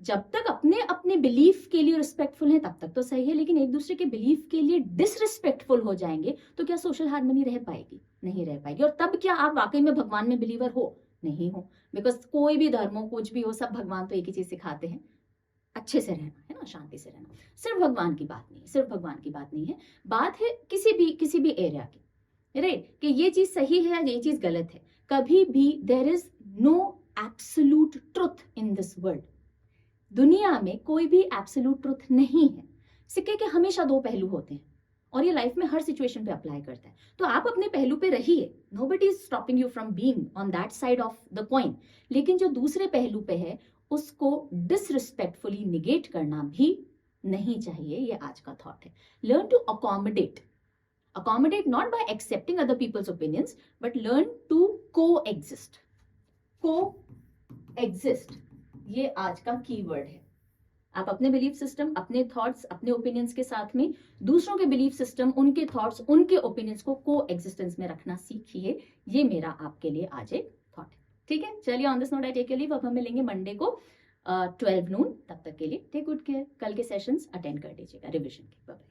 जब तक अपने अपने बिलीफ के लिए रिस्पेक्टफुल हैं तब तक तो सही है, लेकिन एक दूसरे के बिलीफ के लिए डिसरिस्पेक्टफुल हो जाएंगे तो क्या सोशल हार्मनी रह पाएगी? नहीं रह पाएगी। और तब क्या आप वाकई में भगवान में बिलीवर हो? नहीं हो। बिकॉज कोई भी धर्म हो, कुछ भी हो, सब भगवान तो एक ही चीज सिखाते हैं, अच्छे से रहना, है ना, शांति से रहना। सिर्फ भगवान की बात नहीं है, सिर्फ भगवान की बात नहीं है, बात है किसी भी एरिया की, राइट। कि ये चीज सही है या ये चीज गलत है। कभी भी there is no absolute truth in this world. दुनिया में कोई भी एब्सोल्यूट ट्रुथ नहीं है। सिक्के के हमेशा दो पहलू होते हैं और ये लाइफ में हर सिचुएशन पे अप्लाई करता है। तो आप अपने पहलू पे रहिए, nobody is stopping you from being on that side of the coin. लेकिन जो दूसरे पहलू पे है उसको डिसरिस्पेक्टफुली निगेट करना भी नहीं चाहिए। ये आज का थॉट है। Learn to accommodate not by accepting other people's opinions but learn to coexist. ये आज का कीवर्ड है। आप अपने बिलीफ सिस्टम, अपने थॉट्स, अपने ओपिनियंस के साथ में दूसरों के बिलीफ सिस्टम, उनके थॉट्स, उनके ओपिनियंस को को एग्जिस्टेंस में रखना सीखिए। ये मेरा आपके लिए आज एक थॉट है। ठीक है, चलिए on this note I take your leave. अब हम मिलेंगे मंडे को 12 नून। तब तक के लिए टेक गुड केयर। कल के सेशंस अटेंड कर लीजिएगा रिविजन के। बाय।